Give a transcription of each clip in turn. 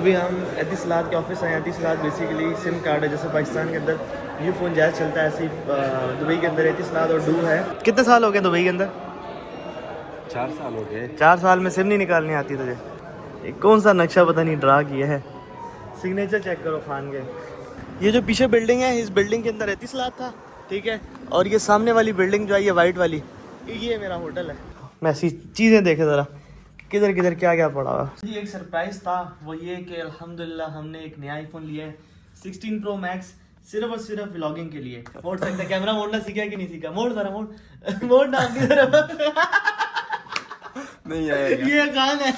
अभी हम एतिसलात के ऑफिस हैं। एतिसलात बेसिकली सिम कार्ड है, जैसे पाकिस्तान के अंदर यू फ़ोन जायज़ चलता है, ऐसे ही दुबई के अंदर एतिसलात और डू है। कितने साल हो गए दुबई के अंदर? 4 साल हो गए। 4 साल में सिम नहीं निकालनी आती तुझे? ये कौन सा नक्शा पता नहीं ड्रा किया है। सिग्नेचर चेक करो खान के। ये जो पीछे बिल्डिंग है, इस बिल्डिंग के अंदर एतिसलात था, ठीक है। और ये सामने वाली बिल्डिंग जो है, ये वाइट वाली, ये मेरा होटल है। मैं ऐसी चीज़ें देखे ज़रा किधर किधर क्या क्या पड़ा हुआ। जी एक सरप्राइज़ था, वो ये कि अल्हम्दुलिल्लाह हमने एक नया आईफोन लिया है 16 प्रो मैक्स, सिर्फ और सिर्फ व्लॉगिंग के लिए। मोड़ सकता है, कैमरा मोड़ना सीखा कि नहीं सीखा? मोड़ जरा, मोड़ मोड़ ना अपनी तरफ। नहीं आएगा। ये खान है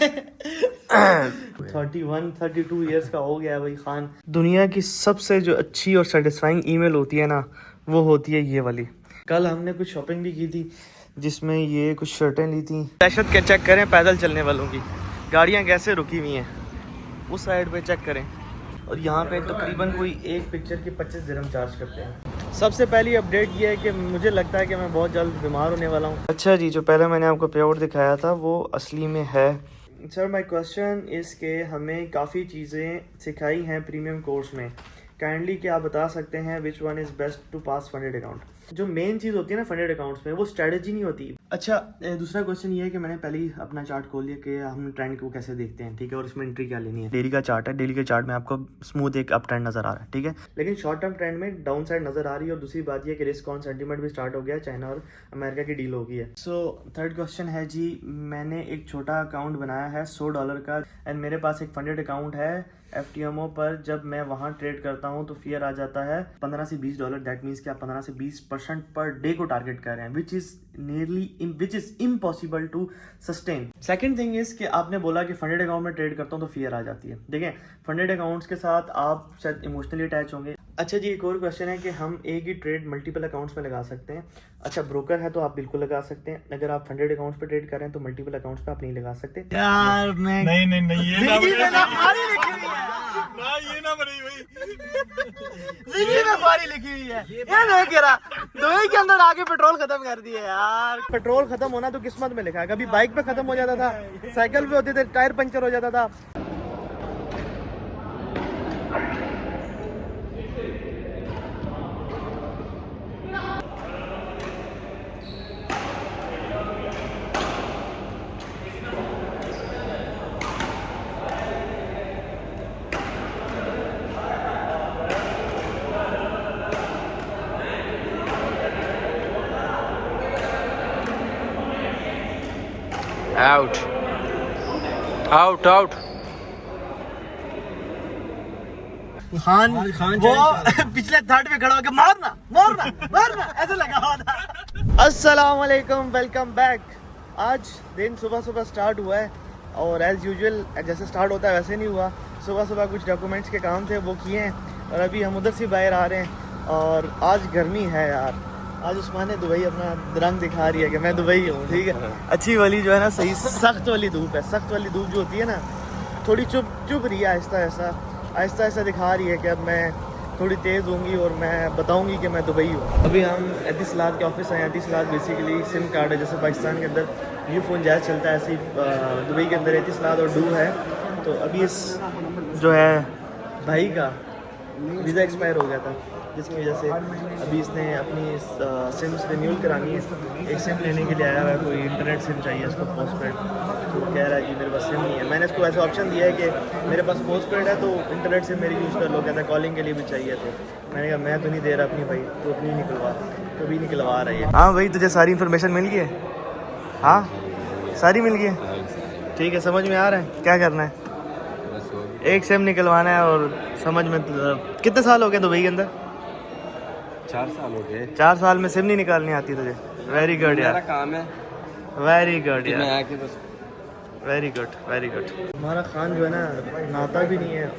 32 ईयर्स का हो गया है भाई खान। दुनिया की सबसे जो अच्छी और सेटिस्फाइंग ईमेल होती है ना, वो होती है ये वाली। कल हमने कुछ शॉपिंग भी की थी, जिसमें ये कुछ शर्टें ली थी। दहशत के चेक करें पैदल चलने वालों की, गाड़ियाँ कैसे रुकी हुई हैं, उस साइड पे चेक करें। और यहाँ पे तकरीबन कोई एक पिक्चर के 25 दिरहम चार्ज करते हैं। सबसे पहली अपडेट ये है कि मुझे लगता है कि मैं बहुत जल्द बीमार होने वाला हूँ। अच्छा जी, जो पहले मैंने आपको पे आउट दिखाया था वो असली में है। सर माय क्वेश्चन इज़ के हमें काफ़ी चीज़ें सिखाई हैं प्रीमियम कोर्स में, काइंडली क्या आप बता सकते हैं which one is best to pass funded account? जो मेन चीज़ होती है ना फंडेड अकाउंट्स में, वो स्ट्रेटजी नहीं होती। अच्छा, दूसरा क्वेश्चन ये है कि मैंने पहले ही अपना चार्ट खोल लिया कि हम ट्रेंड को कैसे देखते हैं, ठीक है, और इसमें एंट्री क्या लेनी है। डेली का चार्ट है, डेली के चार्ट में आपको स्मूथ एक अप ट्रेंड नजर आ रहा है, ठीक है, लेकिन शॉर्ट टर्म ट्रेंड में डाउन साइड नजर आ रही है। और दूसरी बात ये कि रिस्क ऑन सेंटीमेंट भी स्टार्ट हो गया, चाइना और अमेरिका की डील हो गई है। सो थर्ड क्वेश्चन है जी, मैंने एक छोटा अकाउंट बनाया है $100 का, एंड मेरे पास एक फंडेड अकाउंट है FTMO पर। जब मैं वहाँ ट्रेड करता हूँ तो फियर आ जाता है $15 से $20। दैट मीन्स कि आप 15 से 20% पर डे को टारगेट कर रहे हैं, which is impossible to sustain. Second thing is कि आपने बोला कि फंडेड अकाउंट में ट्रेड करता हूँ तो फियर आ जाती है। देखें, फंडेड अकाउंट्स के साथ आप शायद इमोशनली अटैच होंगे। अच्छा जी, एक और क्वेश्चन है कि हम एक ही ट्रेड मल्टीपल अकाउंट्स में लगा सकते हैं? अच्छा, ब्रोकर है तो आप बिल्कुल लगा सकते हैं। अगर आप फंडेड अकाउंट्स पे ट्रेड कर रहे हैं तो मल्टीपल अकाउंट्स पे आप नहीं लगा सकते। यार मैं नहीं ये ना ये ना बनी में बारी लिखी हुई है। ये देख रहा दुबई के अंदर आके पेट्रोल खत्म कर दिए यार। पेट्रोल खत्म होना तो किस्मत में लिखा है। कभी बाइक पे खत्म हो जाता था, साइकिल पे होते थे, टायर पंचर हो जाता था। Out out out. खान वो पिछले थर्ड पे खड़ा होकर मारना मारना मारना ऐसे लगा हुआ था। अस्सलाम वालेकुम, वेलकम बैक। आज दिन सुबह सुबह स्टार्ट हुआ है और एज़ यूजुअल जैसे स्टार्ट होता है वैसे नहीं हुआ। सुबह सुबह कुछ डॉक्यूमेंट्स के काम थे वो किए हैं और अभी हम उधर से बाहर आ रहे हैं। और आज गर्मी है यार, आज उस्मान दुबई अपना रंग दिखा रही है कि मैं दुबई हूँ, ठीक है। अच्छी वाली जो है ना, सही सख्त वाली धूप है। सख्त वाली धूप जो होती है ना, थोड़ी चुप रही है, आहिस्ता आहिस्ता दिखा रही है कि अब मैं थोड़ी तेज़ होंगी और मैं बताऊंगी कि मैं दुबई हूँ। अभी हम एतिसलात के ऑफिस हैं। एतिसलात बेसिकली सिम कार्ड है, जैसे पाकिस्तान के अंदर यू फ़ोन जायज़ चलता है, ऐसे ही दुबई के अंदर एतिसलात और डू है। तो अभी इस जो है भाई का वीज़ा एक्सपायर हो गया था, जिसकी वजह से अभी इसने अपनी सिम्स रिन्यूअल करानी है। एक सिम लेने के लिए आया हुआ है, कोई इंटरनेट सिम चाहिए उसको पोस्टपेड। तो कह रहा है कि मेरे पास सिम नहीं है। मैंने इसको ऐसा ऑप्शन दिया है कि मेरे पास पोस्टपेड है तो इंटरनेट सिम मेरी यूज़ कर लो। कहता है कॉलिंग के लिए भी चाहिए। तो मैंने कहा मैं तो नहीं दे रहा अपनी भाई, तो अपनी निकलवा, तो भी निकलवा रही है। हाँ भाई, तुझे सारी इन्फॉर्मेशन मिल गई है? हाँ सारी मिल गई है, ठीक है। समझ में आ रहा है क्या करना है? एक सिम निकलवाना है और समझ में। कितने साल हो गए दुबई के अंदर? 4 साल हो गए। 4 साल में सिम नहीं निकालनी आती तुझे? वेरी गुड यार, काम है। वेरी गुड यार, मैं आके बस वेरी गुड वेरी गुड। हमारा खान जो है ना, नहाता भी नहीं है,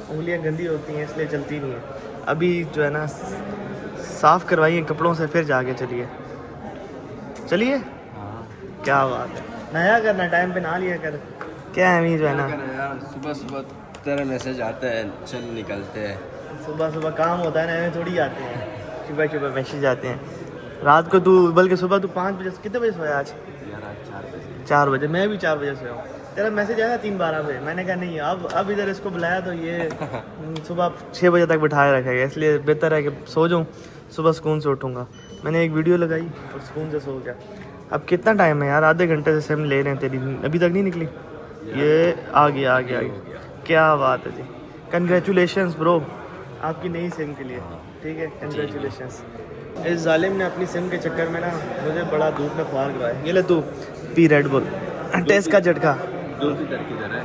उंगलियां गंदी होती हैं इसलिए चलती नहीं है। अभी जो है ना साफ़ करवाइए कपड़ों से, फिर जाके चलिए। हाँ। क्या बात है, नया करना, टाइम पे नहा लिया कर। क्या है अभी जो है ना, यार सुबह सुबह तेरा मैसेज आता है, चल निकलते हैं। सुबह सुबह काम होता है ना, हमें थोड़ी आते हैं, सुबह मैसेज आते हैं। रात को तू, बल्कि सुबह तू 5 बजे, कितने बजे सोया आज? यार 4 बजे। 4 बजे, मैं भी 4 बजे सोया हूँ। तेरा मैसेज आया 3:12 पे, मैंने कहा नहीं अब इधर इसको बुलाया तो ये सुबह 6 बजे तक बिठाए रखेगा, इसलिए बेहतर है कि सो जाऊँ, सुबह सुकून से उठूँगा। मैंने एक वीडियो लगाई और सुकून से सो गया। अब कितना टाइम है यार, आधे घंटे से हम ले रहे हैं, तेरी अभी तक नहीं निकली। ये आ गया। क्या बात है जी, कंग्रेचुलेशंस ब्रो आपकी नई सिम के लिए। ठीक है, कंग्रेचुलेशंस। इस जालिम ने अपनी सिम के चक्कर में ना मुझे बड़ा धूप में ख्वार करवाया। ये ले तू पी रेड बुल, टेस्ट का झटका। दूध इधर किधर है?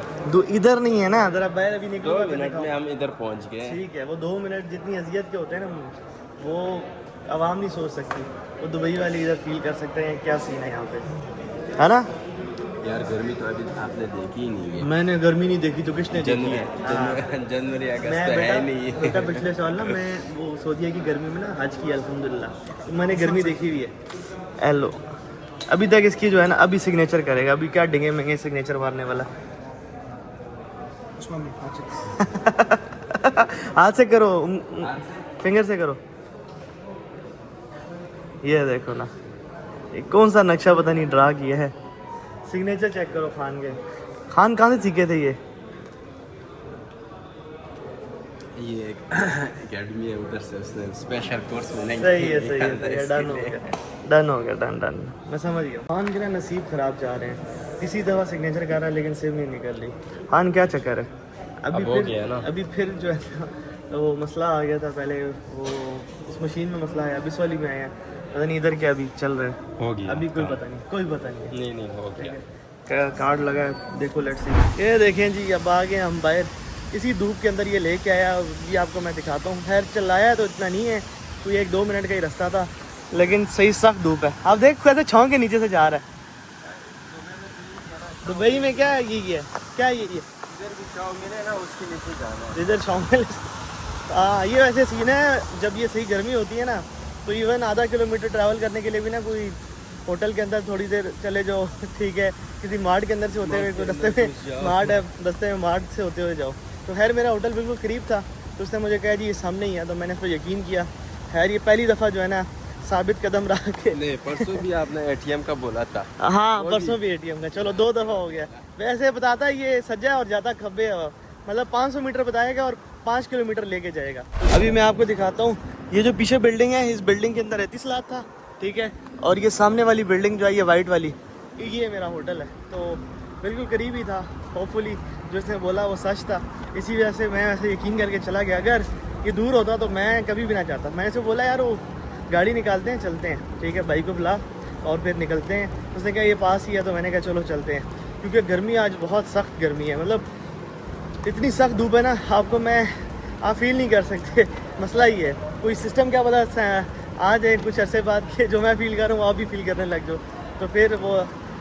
इधर नहीं है ना, जरा बाहर अभी निकलो। 2 मिनट में हम इधर पहुंच गए। ठीक है, वो 2 मिनट जितनी अजियत के होते हैं ना, वो आवाम नहीं सोच सकती, वो दुबई वाले इधर फील कर सकते हैं क्या सीन है यहाँ पे, है ना यार। गर्मी तो अभी आपने देखी ही नहीं है। मैंने गर्मी नहीं देखी तो किसने देखी है? जनवरी अगस्त मैं तो है नहीं। बेटा पिछले साल ना मैं वो सऊदीया की गर्मी में ना हज किया अल्हम्दुलिल्लाह, तो मैंने गर्मी देखी हुई है। एलो अभी तक इसकी जो है ना, अभी सिग्नेचर करेगा, अभी क्या डिंगे महंगे सिग्नेचर मारने वाला। हाथ से करो, फिंगर से करो। ये देखो ना, ये कौन सा नक्शा पता नहीं ड्रा किया है। सिग्नेचर चेक करो खान के। खान कहाँ से सीखे थे ये एक एकेडमी है, उधर से उसने स्पेशल कोर्स में। सही है, डन हो गया, डन। मैं समझ गया। खान के ना नसीब ख़राब जा रहे हैं, इसी दफ़ा सिग्नेचर कर रहा है लेकिन सिम नहीं निकल रही। खान क्या चक्कर है? अभी फिर जो है ना वो मसला आ गया था। पहले वो उस मशीन में मसला है, अब इस वाली में आया, पता नहीं इधर क्या अभी चल रहा है। हो गया अभी कोई पता नहीं। नहीं हो गया। कार्ड लगा है, देखो लेट्स सी। ये देखें जी, अब आ गए हम बाहर, इसी धूप के अंदर ये लेके आया। ये आपको मैं दिखाता हूँ। खैर चलाया तो इतना नहीं है, कोई 1-2 मिनट का ही रास्ता था, लेकिन सही सख्त धूप है। आप देख कैसे छाँव के नीचे से जा रहा है। दुबई में क्या ये क्या ये इधर भी छाँव मिले ना, उसके नीचे जाना है। इधर छाँव में। हाँ, ये वैसे सीन है, जब ये सही गर्मी होती है ना, तो इवन आधा किलोमीटर ट्रैवल करने के लिए भी ना कोई होटल के अंदर थोड़ी देर चले जाओ, ठीक है, किसी मार्ट के अंदर से होते हुए, कोई रास्ते में मार्ट है, रास्ते में मार्ट से होते हुए जाओ। तो खैर मेरा होटल बिल्कुल करीब था, तो उसने मुझे कहा जी ये सामने ही है, तो मैंने इस पर यकीन किया। खैर ये पहली दफ़ा जो है ना साबित कदम रहा के। नहीं, परसों भी आपने एटीएम का बोला था। हाँ, परसों भी एटीएम का, चलो 2 दफ़ा हो गया। वैसे बताता ये सज्जा और ज़्यादा खब्बे है, मतलब 500 मीटर बताएगा और 5 किलोमीटर लेके जाएगा। अभी मैं आपको दिखाता हूँ, ये जो पीछे बिल्डिंग है, इस बिल्डिंग के अंदर 33 लाख था, ठीक है, और ये सामने वाली बिल्डिंग जो है ये वाइट वाली, ये मेरा होटल है, तो बिल्कुल करीब ही था। होपफुली जो उसने बोला वो सच था, इसी वजह से मैं ऐसे यकीन करके चला गया। अगर ये दूर होता तो मैं कभी भी ना जाता। मैंने उसे बोला यार वो गाड़ी निकालते हैं, चलते हैं, ठीक है, बाइक को बुला और फिर निकलते हैं। उसने कहा ये पास ही है, तो मैंने कहा चलो चलते हैं, क्योंकि गर्मी आज बहुत सख्त गर्मी है, मतलब इतनी सख्त धूप है ना, आपको आप फील नहीं कर सकते। मसला ही है, कोई सिस्टम क्या पता आ जाए कुछ अरसे बाद के जो मैं फील कर रहा हूँ आप भी फील करने लग जाओ, तो फिर वो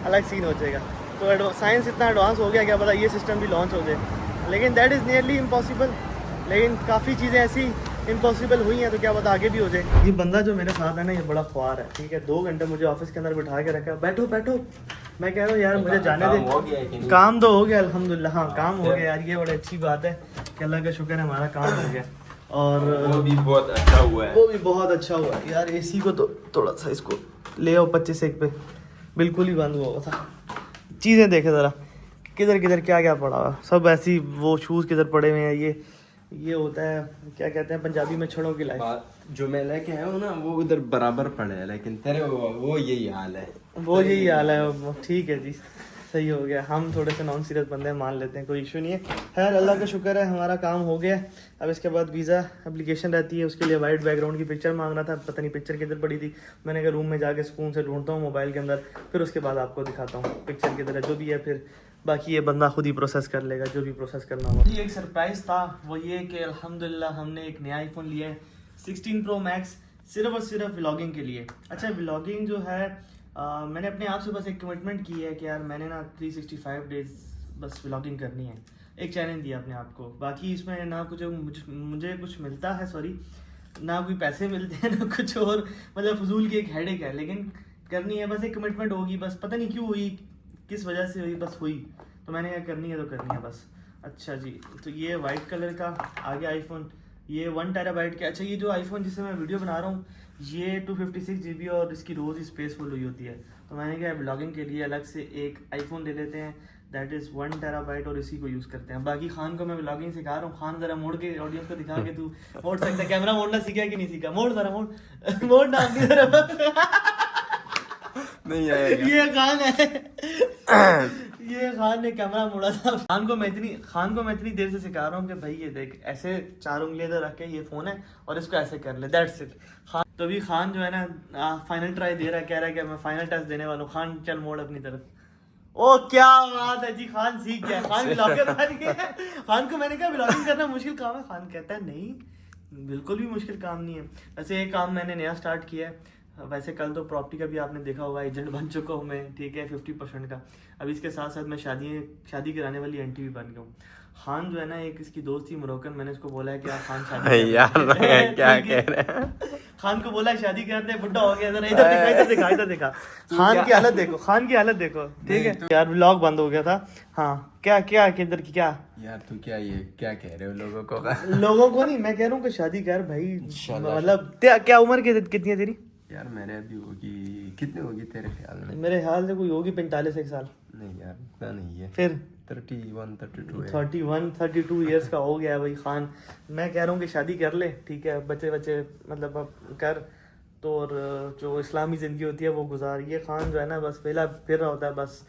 अलग सीन हो जाएगा। तो साइंस इतना एडवांस हो गया, क्या पता ये सिस्टम भी लॉन्च हो जाए, लेकिन दैट इज़ नियरली इम्पॉसिबल। लेकिन काफ़ी चीज़ें ऐसी इम्पॉसिबल हुई हैं, तो क्या पता आगे भी हो जाए। ये बंदा जो मेरे साथ है ना, ये बड़ा ख्वार है, ठीक है, 2 घंटे मुझे ऑफिस के अंदर बिठा के रखा, बैठो मैं कह रहा हूँ यार मुझे जाने दे। काम तो हो गया अल्हम्दुलिल्लाह, हाँ काम हो गया यार, ये बड़ी अच्छी बात है कि अल्लाह का शुक्र है हमारा काम हो गया। और वो भी बहुत अच्छा हुआ है। वो भी बहुत अच्छा हुआ है यार। एसी को तो थोड़ा सा इसको ले आओ 25 पे, बिल्कुल ही बंद हुआ था। चीज़ें देखे ज़रा, किधर किधर क्या क्या पड़ा हुआ, सब ऐसी, वो शूज़ किधर पड़े हुए हैं, ये होता है क्या कहते हैं पंजाबी में छड़ों की लाइफ। जो मैं लेके आया हूँ ना वो उधर बराबर पड़े है, लेकिन तेरे वो यही हाल है। वो यही हाल है, ठीक है जी, सही हो गया। हम थोड़े से नॉन सीरियस बंदे हैं, मान लेते हैं, कोई इशू नहीं है। खैर अल्लाह का शुक्र है हमारा काम हो गया। अब इसके बाद वीज़ा एप्लीकेशन रहती है, उसके लिए वाइट बैकग्राउंड की पिक्चर मांग रहा था, पता नहीं पिक्चर किधर पड़ी थी। मैंने कहा रूम में जाके सुकून से ढूंढता हूँ मोबाइल के अंदर, फिर उसके बाद आपको दिखाता हूँ पिक्चर किधर है, जो भी है, फिर बाकी ये बंदा खुद ही प्रोसेस कर लेगा जो भी प्रोसेस करना होगा। ये एक सरप्राइज़ था, वो ये कि अल्हम्दुलिल्लाह हमने एक नया आईफोन लिया है 16 Pro Max, सिर्फ और सिर्फ व्लॉगिंग के लिए। अच्छा, व्लॉगिंग जो है मैंने अपने आप से बस एक कमिटमेंट की है कि यार मैंने ना 365 डेज़ बस व्लॉगिंग करनी है, एक चैलेंज दिया अपने आप को। बाकी इसमें ना कुछ मुझे कुछ मिलता है, सॉरी, ना कोई पैसे मिलते हैं ना कुछ और, मतलब फजूल की एक हेडेक है, लेकिन करनी है, बस एक कमिटमेंट होगी, बस पता नहीं क्यों हुई, किस वजह से हुई, बस हुई, तो मैंने क्या करनी है तो करनी है बस। अच्छा जी, तो ये वाइट कलर का आ गया आईफोन, ये 1 TB का। अच्छा, ये जो आईफोन जिससे मैं वीडियो बना रहा हूँ ये 256 GB और इसकी रोज़ ही स्पेस फुल हुई होती है, तो मैंने क्या ब्लॉगिंग के लिए अलग से एक आईफोन ले लेते हैं, दैट इज़ 1 टेराबाइट और इसी को यूज़ करते हैं। बाकी खान को मैं ब्लॉगिंग सिखा रहा हूँ। खान ज़रा मोड़ के ऑडियंस को दिखा के तू मोड़ सकता है, कैमरा मोड़ना सीखा है कि नहीं सीखा? मोड़ ज़रा मोड़ मोड़ ना अपनी तरफ। नहीं आएगा। ये खान है, ये खान ने कैमरा मोड़ा था। खान को मैं इतनी देर से सिखा रहा हूँ कि भाई ये देख, ऐसे 4 उंगलियां इधर रख के ये फोन है और इसको ऐसे कर ले, दैट्स इट। खान तो अभी खान जो है ना फाइनल ट्राई दे रहा है, कह रहा है कि मैं फाइनल टेस्ट देने वाला हूँ। खान चल मोड़ अपनी तरफ। ओ क्या बात है जी, खान सीख गया। खान ब्लॉगर बन गया। खान को मैंने कहा ब्लॉगिंग करना मुश्किल काम है, खान कहता है नहीं बिल्कुल भी मुश्किल काम नहीं है। वैसे ये काम मैंने नया स्टार्ट किया है। वैसे कल तो प्रॉपर्टी का भी आपने देखा होगा, एजेंट बन चुका हूँ मैं, ठीक है, 50% का। अभी इसके साथ साथ मैं शादी कराने वाली आंटी भी बन गया हूँ। खान जो है ना, एक इसकी दोस्त थी मोरक्कन, मैंने उसको बोला है कि यार खान शादी यार क्या कह रहे हैं। खान को बोला शादी करते हैं, बुढ़ा हो गया, इधर इधर दिखा। खान की हालत देखो, खान की हालत देखो, ठीक है यार। व्लॉग बंद हो गया था। हाँ क्या किधर की क्या यार तू क्या कह रहे हो लोगों को? लोगों को नहीं, मैं कह रहा हूँ कि शादी कर भाई। मतलब क्या उम्र कितनी है तेरी? यार मेरे अभी होगी, कितनी होगी तेरे ख्याल में? मेरे ख्याल से कोई होगी 45 एक साल। नहीं यार इतना नहीं है, फिर 31 32 है। 32 ईयर्स का हो गया है भाई खान। मैं कह रहा हूँ कि शादी कर ले, ठीक है, बच्चे मतलब अब कर तो, और जो इस्लामी ज़िंदगी होती है वो गुजार। ये खान जो है ना बस वेला फिर रहा होता है, बस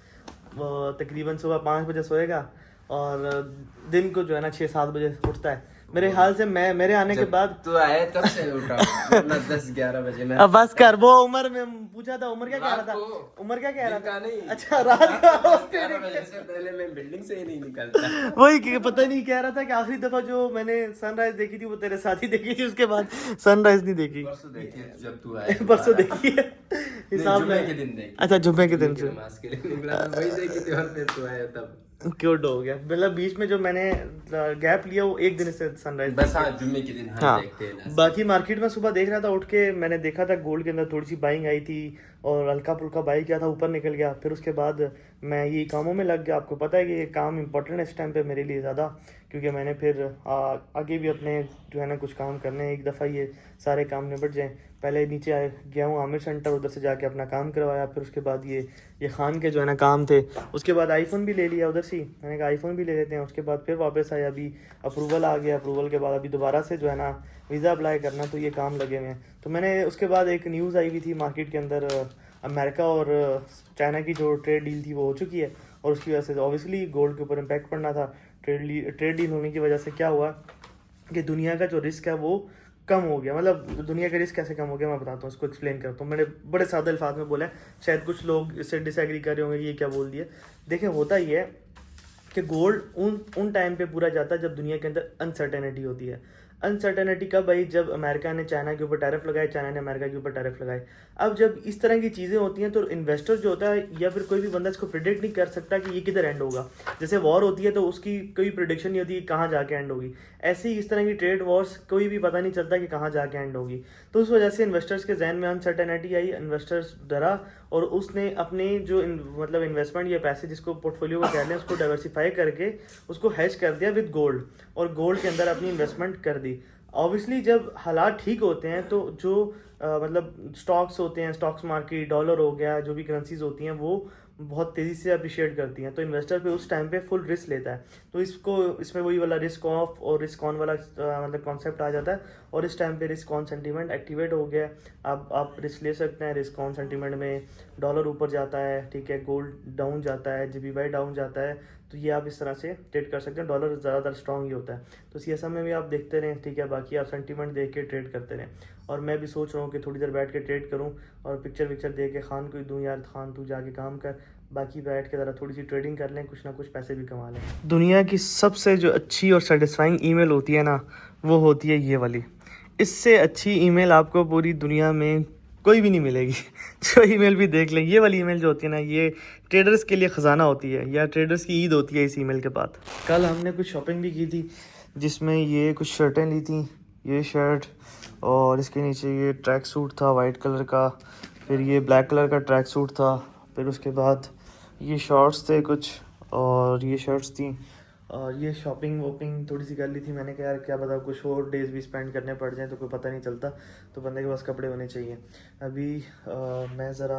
वो तकरीबन सुबह 5 बजे सोएगा और दिन को जो है ना 6-7 बजे उठता है। मेरे ख्याल से मेरे आने के बाद तू आए तब से उठा, वरना 10-11 बजे मैं। अब बस कर। वो उम्र में पूछा था, उम्र क्या कह रहा था? उम्र क्या कह रहा था? नहीं, अच्छा रात का। 11 बजे से पहले मैं बिल्डिंग से ही नहीं निकलता। वही पता नहीं कह रहा था कि आखिरी दफा जो मैंने सनराइज देखी थी वो तेरे साथ ही देखी थी, उसके बाद सनराइज नहीं देखी। परसों देखी है जब तू आया। परसों देखी है हिसाब जुम्मे में। के दिन देखी। अच्छा जुम्मे के दिन से नमाज के लिए निकला था, वही देखी थी और फिर तू आया तब क्यूट हो गया। मतलब बीच में जो मैंने गैप लिया वो एक दिन से सनराइज बस। हाँ जुम्मे के दिन हाँ देखते हैं। बाकी मार्केट में सुबह देख रहा था, उठ के मैंने देखा था गोल्ड के अंदर थोड़ी सी बाइंग आई थी और हल्का फुल्का बाई किया था, ऊपर निकल गया। फिर उसके बाद मैं ये कामों में लग गया। आपको पता है कि ये काम इंपॉर्टेंट है इस टाइम पे मेरे लिए ज़्यादा, क्योंकि मैंने फिर आगे भी अपने जो है ना कुछ काम करने हैं। एक दफ़ा ये सारे काम निपट जाएं। पहले नीचे गया हूँ आमिर सेंटर, उधर से जाके अपना काम करवाया। फिर उसके बाद ये खान के जो है ना काम थे। उसके बाद आईफ़ोन भी ले लिया उधर से, मैंने कहा आईफ़ोन भी ले लेते हैं। उसके बाद फिर वापस आया, अभी अप्रूवल आ गया। अप्रूवल के बाद अभी दोबारा से जो है ना वीज़ा अप्लाई करना, तो ये काम लगे हुए हैं। तो मैंने उसके बाद एक न्यूज़ आई हुई थी मार्केट के अंदर, अमेरिका और चाइना की जो ट्रेड डील थी वो हो चुकी है और उसकी वजह से ऑब्वियसली गोल्ड के ऊपर इम्पैक्ट पड़ना था। ट्रेड डील होने की वजह से क्या हुआ कि दुनिया का जो रिस्क है वो कम हो गया। मतलब दुनिया का रिस्क कैसे कम हो गया मैं बताता हूँ, इसको एक्सप्लेन करता हूँ। मैंने बड़े सादे अल्फाज में बोला है, शायद कुछ लोग इससे डिसएग्री कर रहे होंगे ये क्या बोल दिया। देखें होता ही है कि गोल्ड उन टाइम पे पूरा जाता है जब दुनिया के अंदर अनसर्टेनिटी होती है। अनसर्टेनिटी कब आई? जब अमेरिका ने चाइना के ऊपर टैरिफ लगाए, चाइना ने अमेरिका के ऊपर टैरिफ लगाए। अब जब इस तरह की चीज़ें होती हैं तो इन्वेस्टर जो होता है या फिर कोई भी बंदा इसको प्रिडिक्ट नहीं कर सकता कि ये किधर एंड होगा। जैसे वॉर होती है तो उसकी कोई प्रिडिक्शन नहीं होती कि कहाँ जाके एंड होगी, ऐसे ही इस तरह की ट्रेड वॉर्स कोई भी पता नहीं चलता कि कहाँ जाके एंड होगी। तो उस वजह से इन्वेस्टर्स के जहन में अनसर्टेनिटी आई, इन्वेस्टर्स डरा और उसने अपने जो मतलब इन्वेस्टमेंट या पैसे जिसको पोर्टफोलियो को कह रहे हैं उसको डाइवर्सिफाई करके उसको हेज कर दिया विद गोल्ड और गोल्ड के अंदर अपनी इन्वेस्टमेंट कर दी। ऑब्वियसली जब हालात ठीक होते हैं तो जो मतलब स्टॉक्स होते हैं, स्टॉक्स मार्केट, डॉलर हो गया, जो भी करेंसीज होती हैं वो बहुत तेज़ी से अप्रिशिएट करती हैं। तो इन्वेस्टर पे उस टाइम पे फुल रिस्क लेता है। तो इसमें वही वाला रिस्क ऑफ और रिस्क ऑन वाला मतलब कॉन्सेप्ट आ जाता है और इस टाइम पे रिस्क ऑन सेंटीमेंट एक्टिवेट हो गया। अब आप रिस्क ले सकते हैं। रिस्क ऑन सेंटीमेंट में डॉलर ऊपर जाता है, ठीक है, गोल्ड डाउन जाता है, JPY डाउन जाता है, तो ये आप इस तरह से ट्रेड कर सकते हैं। डॉलर ज़्यादातर स्ट्रॉन्ग ही होता है, तो CSM में भी आप देखते रहें, ठीक है। बाकी आप सेंटीमेंट देख के ट्रेड करते रहें और मैं भी सोच रहा हूँ कि थोड़ी देर बैठ के ट्रेड करूँ और पिक्चर दे के खान को ही दूँ, यार खान तू जाके काम कर, बाकी बैठ के ज़रा थोड़ी सी ट्रेडिंग कर लें, कुछ ना कुछ पैसे भी कमा लें। दुनिया की सबसे जो अच्छी और सेटिस्फाइंग ईमेल होती है ना, वो होती है ये वाली। इससे अच्छी ईमेल आपको पूरी दुनिया में कोई भी नहीं मिलेगी। जो ईमेल भी देख लें, ये वाली ईमेल जो होती है ना, ये ट्रेडर्स के लिए ख़जाना होती है या ट्रेडर्स की ईद होती है इस ईमेल के बाद। कल हमने कुछ शॉपिंग भी की थी, जिसमें ये कुछ शर्टें ली थी, ये शर्ट और इसके नीचे ये ट्रैक सूट था वाइट कलर का, फिर ये ब्लैक कलर का ट्रैक सूट था, फिर उसके बाद ये शॉर्ट्स थे कुछ और ये शर्ट्स थी। और ये शॉपिंग वॉपिंग थोड़ी सी कर ली थी। मैंने कहा यार क्या पता कुछ और डेज भी स्पेंड करने पड़ जाएं तो कोई पता नहीं चलता, तो बंदे के पास कपड़े होने चाहिए। अभी मैं ज़रा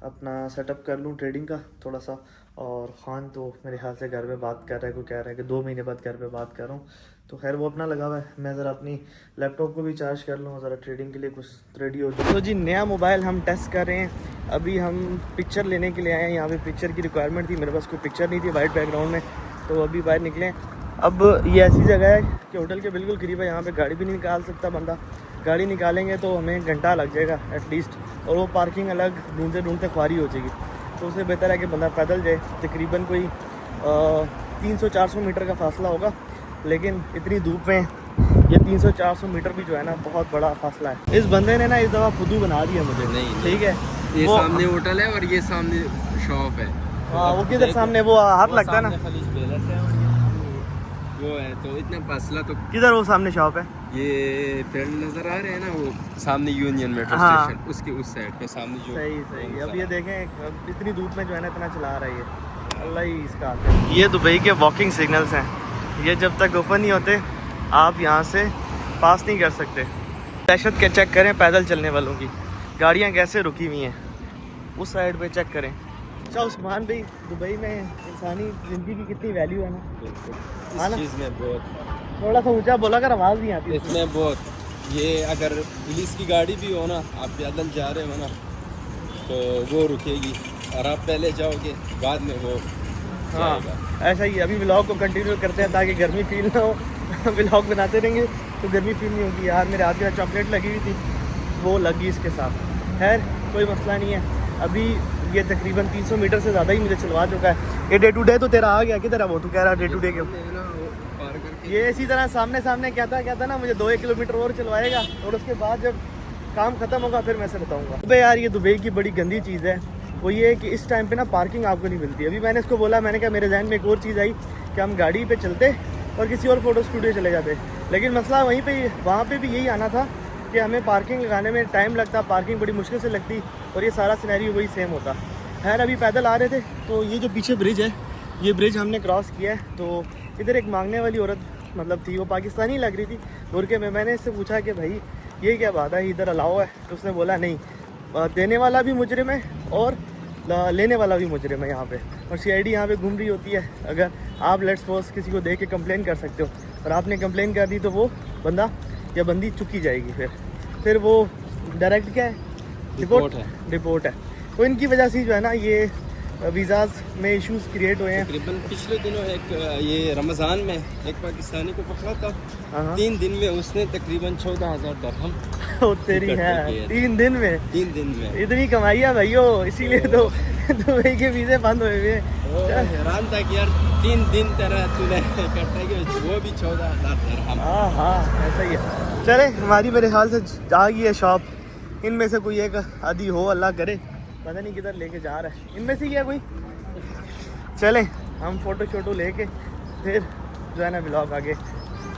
अपना सेटअप कर लूँ ट्रेडिंग का थोड़ा सा। और ख़ान तो मेरे ख्याल से घर पे बात कर रहा है, कोई कह रहा है कि 2 महीने बाद घर पे बात कर रहा हूँ। तो खैर वो अपना लगा हुआ है, मैं ज़रा अपनी लैपटॉप को भी चार्ज कर लूँ, ज़रा ट्रेडिंग के लिए कुछ रेडी हो जाए। तो जी नया मोबाइल हम टेस्ट कर रहे हैं। अभी हम पिक्चर लेने के लिए आए हैं, यहाँ पे पिक्चर की रिक्वायरमेंट थी, मेरे पास कोई पिक्चर नहीं थी वाइट बैकग्राउंड में, तो अभी बाहर निकले। अब ये ऐसी जगह है कि होटल के बिल्कुल करीब है, यहाँ पे गाड़ी भी नहीं निकाल सकता बंदा। गाड़ी निकालेंगे तो हमें घंटा लग जाएगा एटलीस्ट, और वो पार्किंग अलग ढूंढते ढूंढते ख्वारी हो जाएगी। तो उससे बेहतर है कि बंदा पैदल जाए। तकरीबन कोई 300-400 मीटर का फासला होगा, लेकिन इतनी धूप में ये 300-400 मीटर भी जो है ना बहुत बड़ा फासला है। इस बंदे ने ना इस दफ़ा फुदू बना दिया मुझे। नहीं, ठीक है, ये सामने होटल है और ये सामने शॉप है। हाँ वो किधर सामने, वो हाथ लगता है ना, खलीज पैलेस है और वो है, तो इतना फासला तो किधर वो सामने शॉप है। ये पेड़ नजर आ रहे हैं ना, वो सामने यूनियन मेट्रो हाँ। स्टेशन, उसके उस साइड पे सामने जो सही। अब ये देखें, अब इतनी धूप में जो है ना इतना चला रहा है ये, अल्लाह ही इसका। ये दुबई के वॉकिंग सिग्नल्स हैं, ये जब तक ओपन नहीं होते आप यहाँ से पास नहीं कर सकते। दहशत के चेक करें पैदल चलने वालों की, गाड़ियाँ कैसे रुकी हुई हैं, उस साइड पे चेक करें। अच्छा उस्मान भाई, दुबई में इंसानी ज़िंदगी की कितनी वैल्यू है ना, इस चीज़ में बहुत, थोड़ा सा ऊंचा बोला कर आवाज़ नहीं आती इसमें बहुत। ये अगर पुलिस की गाड़ी भी हो ना, आप पैदल जा रहे हो ना, तो वो रुकेगी और आप पहले जाओगे, बाद में वो हाँ जाएगा। ऐसा ही। अभी व्लॉग को कंटिन्यू करते हैं ताकि गर्मी फील ना हो। व्लॉग बनाते रहेंगे तो गर्मी फील नहीं होगी। यार मेरे हाथ के साथ चॉकलेट लगी हुई थी, वो लगी इसके साथ। खैर कोई मसला नहीं है। अभी ये तकरीबन 300 मीटर से ज़्यादा ही मुझे चलवा चुका है। ये डे टू डे तो तेरा आ गया, किधर है वो, तू कह रहा डे टू डे के। ये इसी तरह सामने सामने कहता ना मुझे 2-1 किलोमीटर और चलवाएगा, और उसके बाद जब काम ख़त्म होगा फिर मैं से बताऊँगा। अबे यार ये दुबई की बड़ी गंदी चीज़ है, वो ये है कि इस टाइम पे ना पार्किंग आपको नहीं मिलती। अभी मैंने इसको बोला, मैंने कहा मेरे जहन में एक और चीज़ आई कि हम गाड़ी पे चलते और किसी और फोटो स्टूडियो चले जाते, लेकिन मसला वहाँ पे भी यही आना था कि हमें पार्किंग लगाने में टाइम लगता, पार्किंग बड़ी मुश्किल से लगती, और ये सारा सिनेरियो वही सेम होता। खैर अभी पैदल आ रहे थे, तो ये जो पीछे ब्रिज है, ये ब्रिज हमने क्रॉस किया है। तो इधर एक मांगने वाली औरत मतलब थी, वो पाकिस्तानी लग रही थी बुरके में। मैंने इससे पूछा कि भाई ये क्या बात है, इधर अलाउ है? तो उसने बोला नहीं, देने वाला भी मुजरिम है और लेने वाला भी मुजरिम है यहाँ पे, और सीआईडी यहाँ पे घूम रही होती है। अगर आप लेट्स सपोज किसी को देख के कंप्लेन कर सकते हो, और आपने कंप्लेन कर दी तो वो बंदा या बंदी चुकी जाएगी, फिर वो डायरेक्ट क्या है, रिपोर्ट है। तो इनकी वजह से जो है ना ये वीज़ाज में इश्यूज क्रिएट हुए हैं। तकरीबन पिछले दिनों एक ये रमज़ान में एक पाकिस्तानी को पकड़ा था, हाँ 3 दिन में उसने तकरीबन 14,000 दरहम वो तेरी है, 3 दिन में 3 दिन में इतनी कमाई है भाइयों, इसीलिए तो दुबई के वीज़े बंद हुए हुए हैं। हैरान था कि यार 3 दिन तेरा तूने इकट्ठा किया, वो भी 14,000 दरहम। हाँ ऐसा ही है। चले हमारी मेरे ख्याल से आ गई है शॉप, इनमें से कोई एक आदि हो, अल्लाह करे, पता नहीं किधर लेके जा रहा है, इनमें से ही है कोई। चले हम फ़ोटो शोटो लेके फिर जो है ना व्लॉग आगे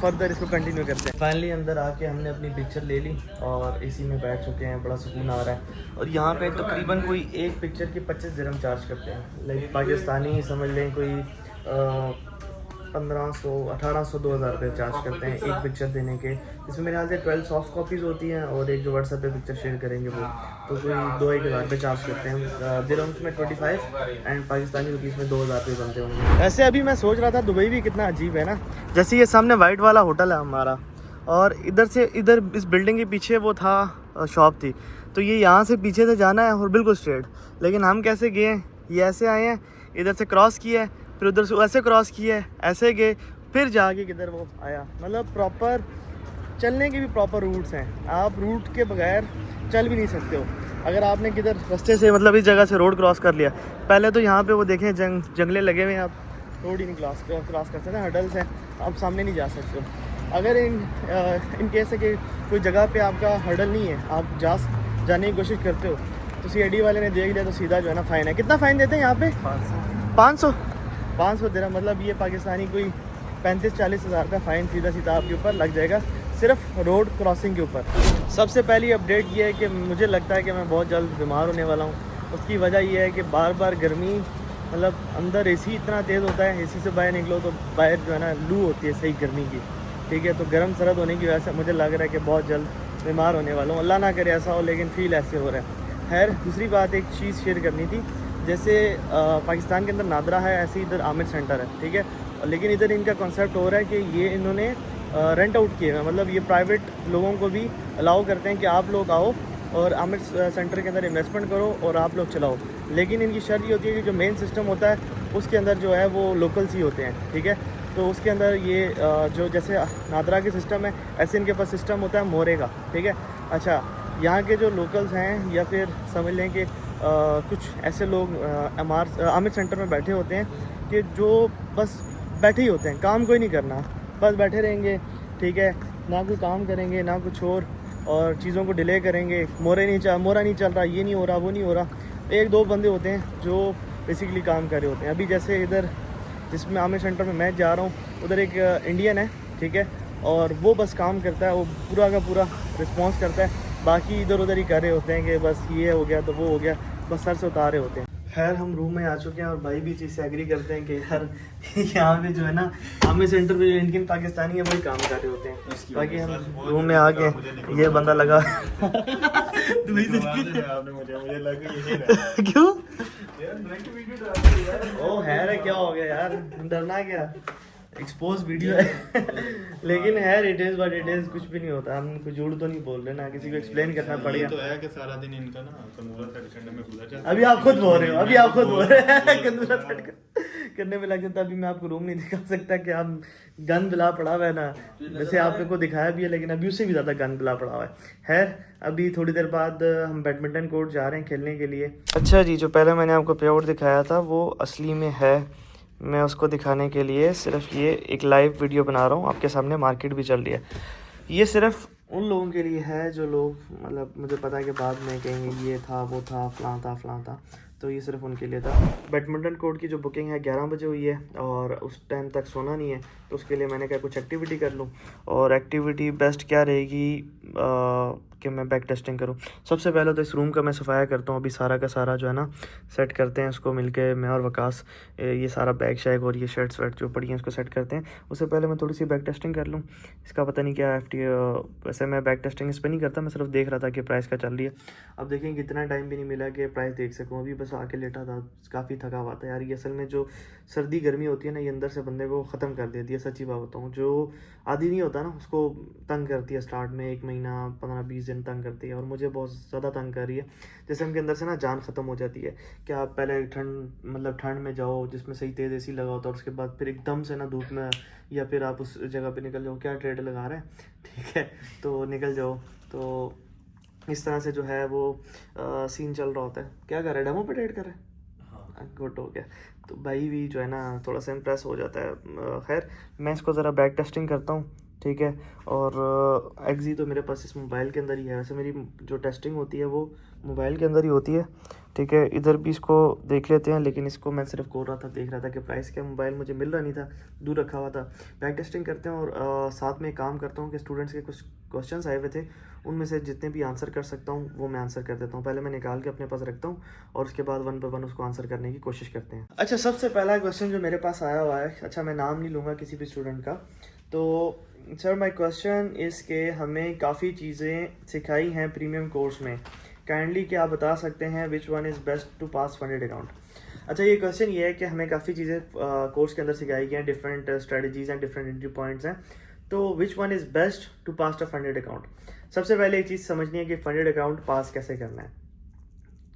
फर्दर इसको कंटिन्यू करते हैं। फाइनली अंदर आके हमने अपनी पिक्चर ले ली और इसी में बैठ चुके हैं, बड़ा सुकून आ रहा है। और यहाँ पे तकरीबन कोई एक पिक्चर के 25 दिरहम चार्ज करते हैं, लाइक पाकिस्तानी समझ लें कोई 1500, 1800, 2000 रुपये चार्ज करते हैं एक पिक्चर देने के, जिसमें मेरे ख्याल से 12 सॉफ्ट कॉपीज़ होती हैं और एक जो व्हाट्सएप पे पिक्चर शेयर करेंगे वो, तो कोई 2-1 हज़ार रुपये चार्ज करते हैं। दिरहम्स में 25 एंड पाकिस्तानी रुपीज़ में 2000 रुपये बनते होंगे। ऐसे अभी मैं सोच रहा था दुबई भी कितना अजीब है ना, जैसे ये सामने वाइट वाला होटल है हमारा, और इधर इस बिल्डिंग के पीछे वो था शॉप थी, तो ये यहाँ से पीछे से जाना है और बिल्कुल स्ट्रेट। लेकिन हम कैसे गए हैं, ये ऐसे आए हैं, इधर से क्रॉस किया है, फिर उधर से ऐसे क्रॉस किया है, ऐसे गए, फिर जाके किधर वो आया। मतलब प्रॉपर चलने के भी प्रॉपर रूट्स हैं, आप रूट के बगैर चल भी नहीं सकते हो। अगर आपने किधर रास्ते से मतलब इस जगह से रोड क्रॉस कर लिया, पहले तो यहाँ पे वो देखें जंगले लगे हुए हैं, आप रोड ही नहीं क्रॉस कर सकते, हर्डल्स हैं, आप सामने नहीं जा सकते हो। अगर इन केस है कि कोई जगह पे आपका हर्डल नहीं है, आप जाने की कोशिश करते हो, तो सीआईडी वाले ने देख लिया तो सीधा जो है ना फ़ाइन है। कितना फ़ाइन देते हैं यहाँ पे? 500 दिरहम, मतलब ये पाकिस्तानी कोई 35-40 हज़ार का फ़ाइन सीधा आपके ऊपर लग जाएगा, सिर्फ रोड क्रॉसिंग के ऊपर। सबसे पहली अपडेट ये है कि मुझे लगता है कि मैं बहुत जल्द बीमार होने वाला हूँ। उसकी वजह ये है कि बार बार गर्मी, मतलब अंदर एसी इतना तेज़ होता है, एसी से बाहर निकलो तो बाहर जो है ना लू होती है सही गर्मी की, ठीक है। तो गर्म सर्द होने की वजह से मुझे लग रहा है कि बहुत जल्द बीमार होने वाला हूँ। अल्लाह ना करे ऐसा हो, लेकिन फ़ील ऐसे हो रहा है। खैर दूसरी बात एक चीज़ शेयर करनी थी, जैसे पाकिस्तान के अंदर नादरा है, ऐसे ही इधर आमिर सेंटर है, ठीक है। लेकिन इधर इनका कॉन्सेप्ट हो रहा है कि ये इन्होंने रेंट आउट किए हैं, मतलब ये प्राइवेट लोगों को भी अलाउ करते हैं कि आप लोग आओ और आमिर सेंटर के अंदर इन्वेस्टमेंट करो और आप लोग चलाओ। लेकिन इनकी शर्त ये होती है कि जो मेन सिस्टम होता है उसके अंदर जो है वो लोकल्स ही होते हैं, ठीक है। तो उसके अंदर ये जो जैसे नादरा के सिस्टम है, ऐसे इनके पास सिस्टम होता है मोरे का, ठीक है। अच्छा, यहाँ के जो लोकल्स हैं या फिर समझ लें कि कुछ ऐसे लोग आमिर सेंटर में बैठे होते हैं कि जो बस बैठे ही होते हैं, काम कोई नहीं करना, बस बैठे रहेंगे, ठीक है, ना कोई काम करेंगे ना कुछ और चीज़ों को डिले करेंगे। मोरा नहीं चल रहा, ये नहीं हो रहा, वो नहीं हो रहा। एक दो बंदे होते हैं जो बेसिकली काम कर रहे होते हैं। अभी जैसे इधर जिसमें आमिर सेंटर में मैं जा रहा हूँ, उधर एक इंडियन है, ठीक है, और वो बस काम करता है, वो पूरा का पूरा रिस्पॉन्स करता है, बाकी इधर उधर ही कर रहे होते हैं कि बस ये हो गया तो वो हो गया, बस सर से उतार रहे होते हैं। खैर हम रूम में आ चुके हैं और भाई भी चीज़ से एग्री करते हैं कि यार यहाँ पे जो है ना आमिर सेंटर पे जो इंडियन पाकिस्तानी है वही काम कर रहे होते हैं। बाकी हम रूम में आ गए, ये बंदा लगा क्यों ओ है क्या हो गया यार, डरना क्या, एक्सपोज वीडियो है लेकिन है it is but it is, कुछ भी नहीं होता, हम कुछ झूठ तो नहीं बोल रहे ना, किसी को एक्सप्लेन करना पड़ेगा। तो है कि सारा दिन इनका ना कंदूरा सेट करने में गुजर जाता है। अभी आप खुद बोल रहे हो, कंदूरा सेट करने में लग जाता। अभी मैं आपको रूम नहीं दिखा सकता कि आप गन बिला पड़ा हुआ है ना, वैसे आपको दिखाया भी है लेकिन अभी उससे भी ज़्यादा गन बिला पड़ा हुआ है। खैर अभी थोड़ी देर बाद हम बैडमिंटन कोर्ट जा रहे हैं खेलने के लिए। अच्छा जी, जो पहले मैंने आपको पे आउट दिखाया था वो असली में है, मैं उसको दिखाने के लिए सिर्फ ये एक लाइव वीडियो बना रहा हूँ, आपके सामने मार्केट भी चल रही है। ये सिर्फ उन लोगों के लिए है जो लोग मतलब मुझे पता है कि बाद में कहेंगे ये था वो था फलां था, तो ये सिर्फ उनके लिए था। बैडमिंटन कोर्ट की जो बुकिंग है 11 बजे हुई है और उस टाइम तक सोना नहीं है, तो उसके लिए मैंने कहा कुछ एक्टिविटी कर लूँ। और एक्टिविटी बेस्ट क्या रहेगी कि मैं बैक टेस्टिंग करूं। सबसे पहले तो इस रूम का मैं सफाया करता हूं, अभी सारा का सारा जो है ना सेट करते हैं इसको मिलके, मैं और वकास, ये सारा बैग शैग और ये शर्ट वर्ट जो पड़ी हैं इसको सेट करते हैं। उससे पहले मैं थोड़ी सी बैक टेस्टिंग कर लूं, इसका पता नहीं क्या वैसे मैं बैक टेस्टिंग इस पर नहीं करता, मैं सिर्फ देख रहा था कि प्राइस क्या चल रही है। अब देखेंगे कितना टाइम भी नहीं मिला कि प्राइस देख सकूँ, अभी बस आके लेटा था, काफ़ी थका हुआ था यार। ये असल में जो सर्दी गर्मी होती है ना, ये अंदर से बंदे को ख़त्म कर देती है, सच्ची बात बताऊँ। जो आदि नहीं होता ना उसको तंग करती है, स्टार्ट में 1 महीना 15-20 दिन तंग करती है, और मुझे बहुत ज़्यादा तंग कर रही है। जैसे उनके अंदर से ना जान ख़त्म हो जाती है कि आप पहले ठंड में जाओ जिसमें सही तेज़ AC लगा होता है, और उसके बाद फिर एकदम से ना धूप में या फिर आप उस जगह पे निकल जाओ, क्या ट्रेड लगा रहे हैं, ठीक है, तो निकल जाओ। तो इस तरह से जो है वो सीन चल रहा होता है। क्या कर रहे हैं, डेमो पे ट्रेड कर रहे हैं? गुड हो गया। तो भाई भी जो है ना थोड़ा सा इम्प्रेस हो जाता है। खैर मैं इसको ज़रा बैक टेस्टिंग करता हूँ, ठीक है। और एक्जी तो मेरे पास इस मोबाइल के अंदर ही है, वैसे मेरी जो टेस्टिंग होती है वो मोबाइल के अंदर ही होती है, ठीक है। इधर भी इसको देख लेते हैं, लेकिन इसको मैं सिर्फ खोल रहा था, देख रहा था कि प्राइस क्या, मोबाइल मुझे मिल रहा नहीं था, दूर रखा हुआ था। बैक टेस्टिंग करते हैं और साथ में काम करता हूँ कि स्टूडेंट्स के कुछ क्वेश्चंस आए हुए थे, उनमें से जितने भी आंसर कर सकता हूँ वो मैं आंसर कर देता हूँ। पहले मैं निकाल के अपने पास रखता हूँ और उसके बाद 1 by 1 उसको आंसर करने की कोशिश करते हैं। अच्छा, सबसे पहला क्वेश्चन जो मेरे पास आया हुआ है, अच्छा मैं नाम नहीं लूँगा किसी भी स्टूडेंट का, तो सर माय क्वेश्चन इस के हमें काफ़ी चीज़ें सिखाई हैं प्रीमियम कोर्स में, काइंडली क्या आप बता सकते हैं which one is best to pass funded account. अच्छा, ये क्वेश्चन ये है कि हमें काफ़ी चीज़ें कोर्स के अंदर सिखाई गई हैं, डिफरेंट स्ट्रेटजीज़ हैं, डिफरेंट एंट्री पॉइंट्स हैं, तो which one is best to pass a funded account. सबसे पहले एक चीज़ समझनी है कि फंडेड अकाउंट पास कैसे करना है,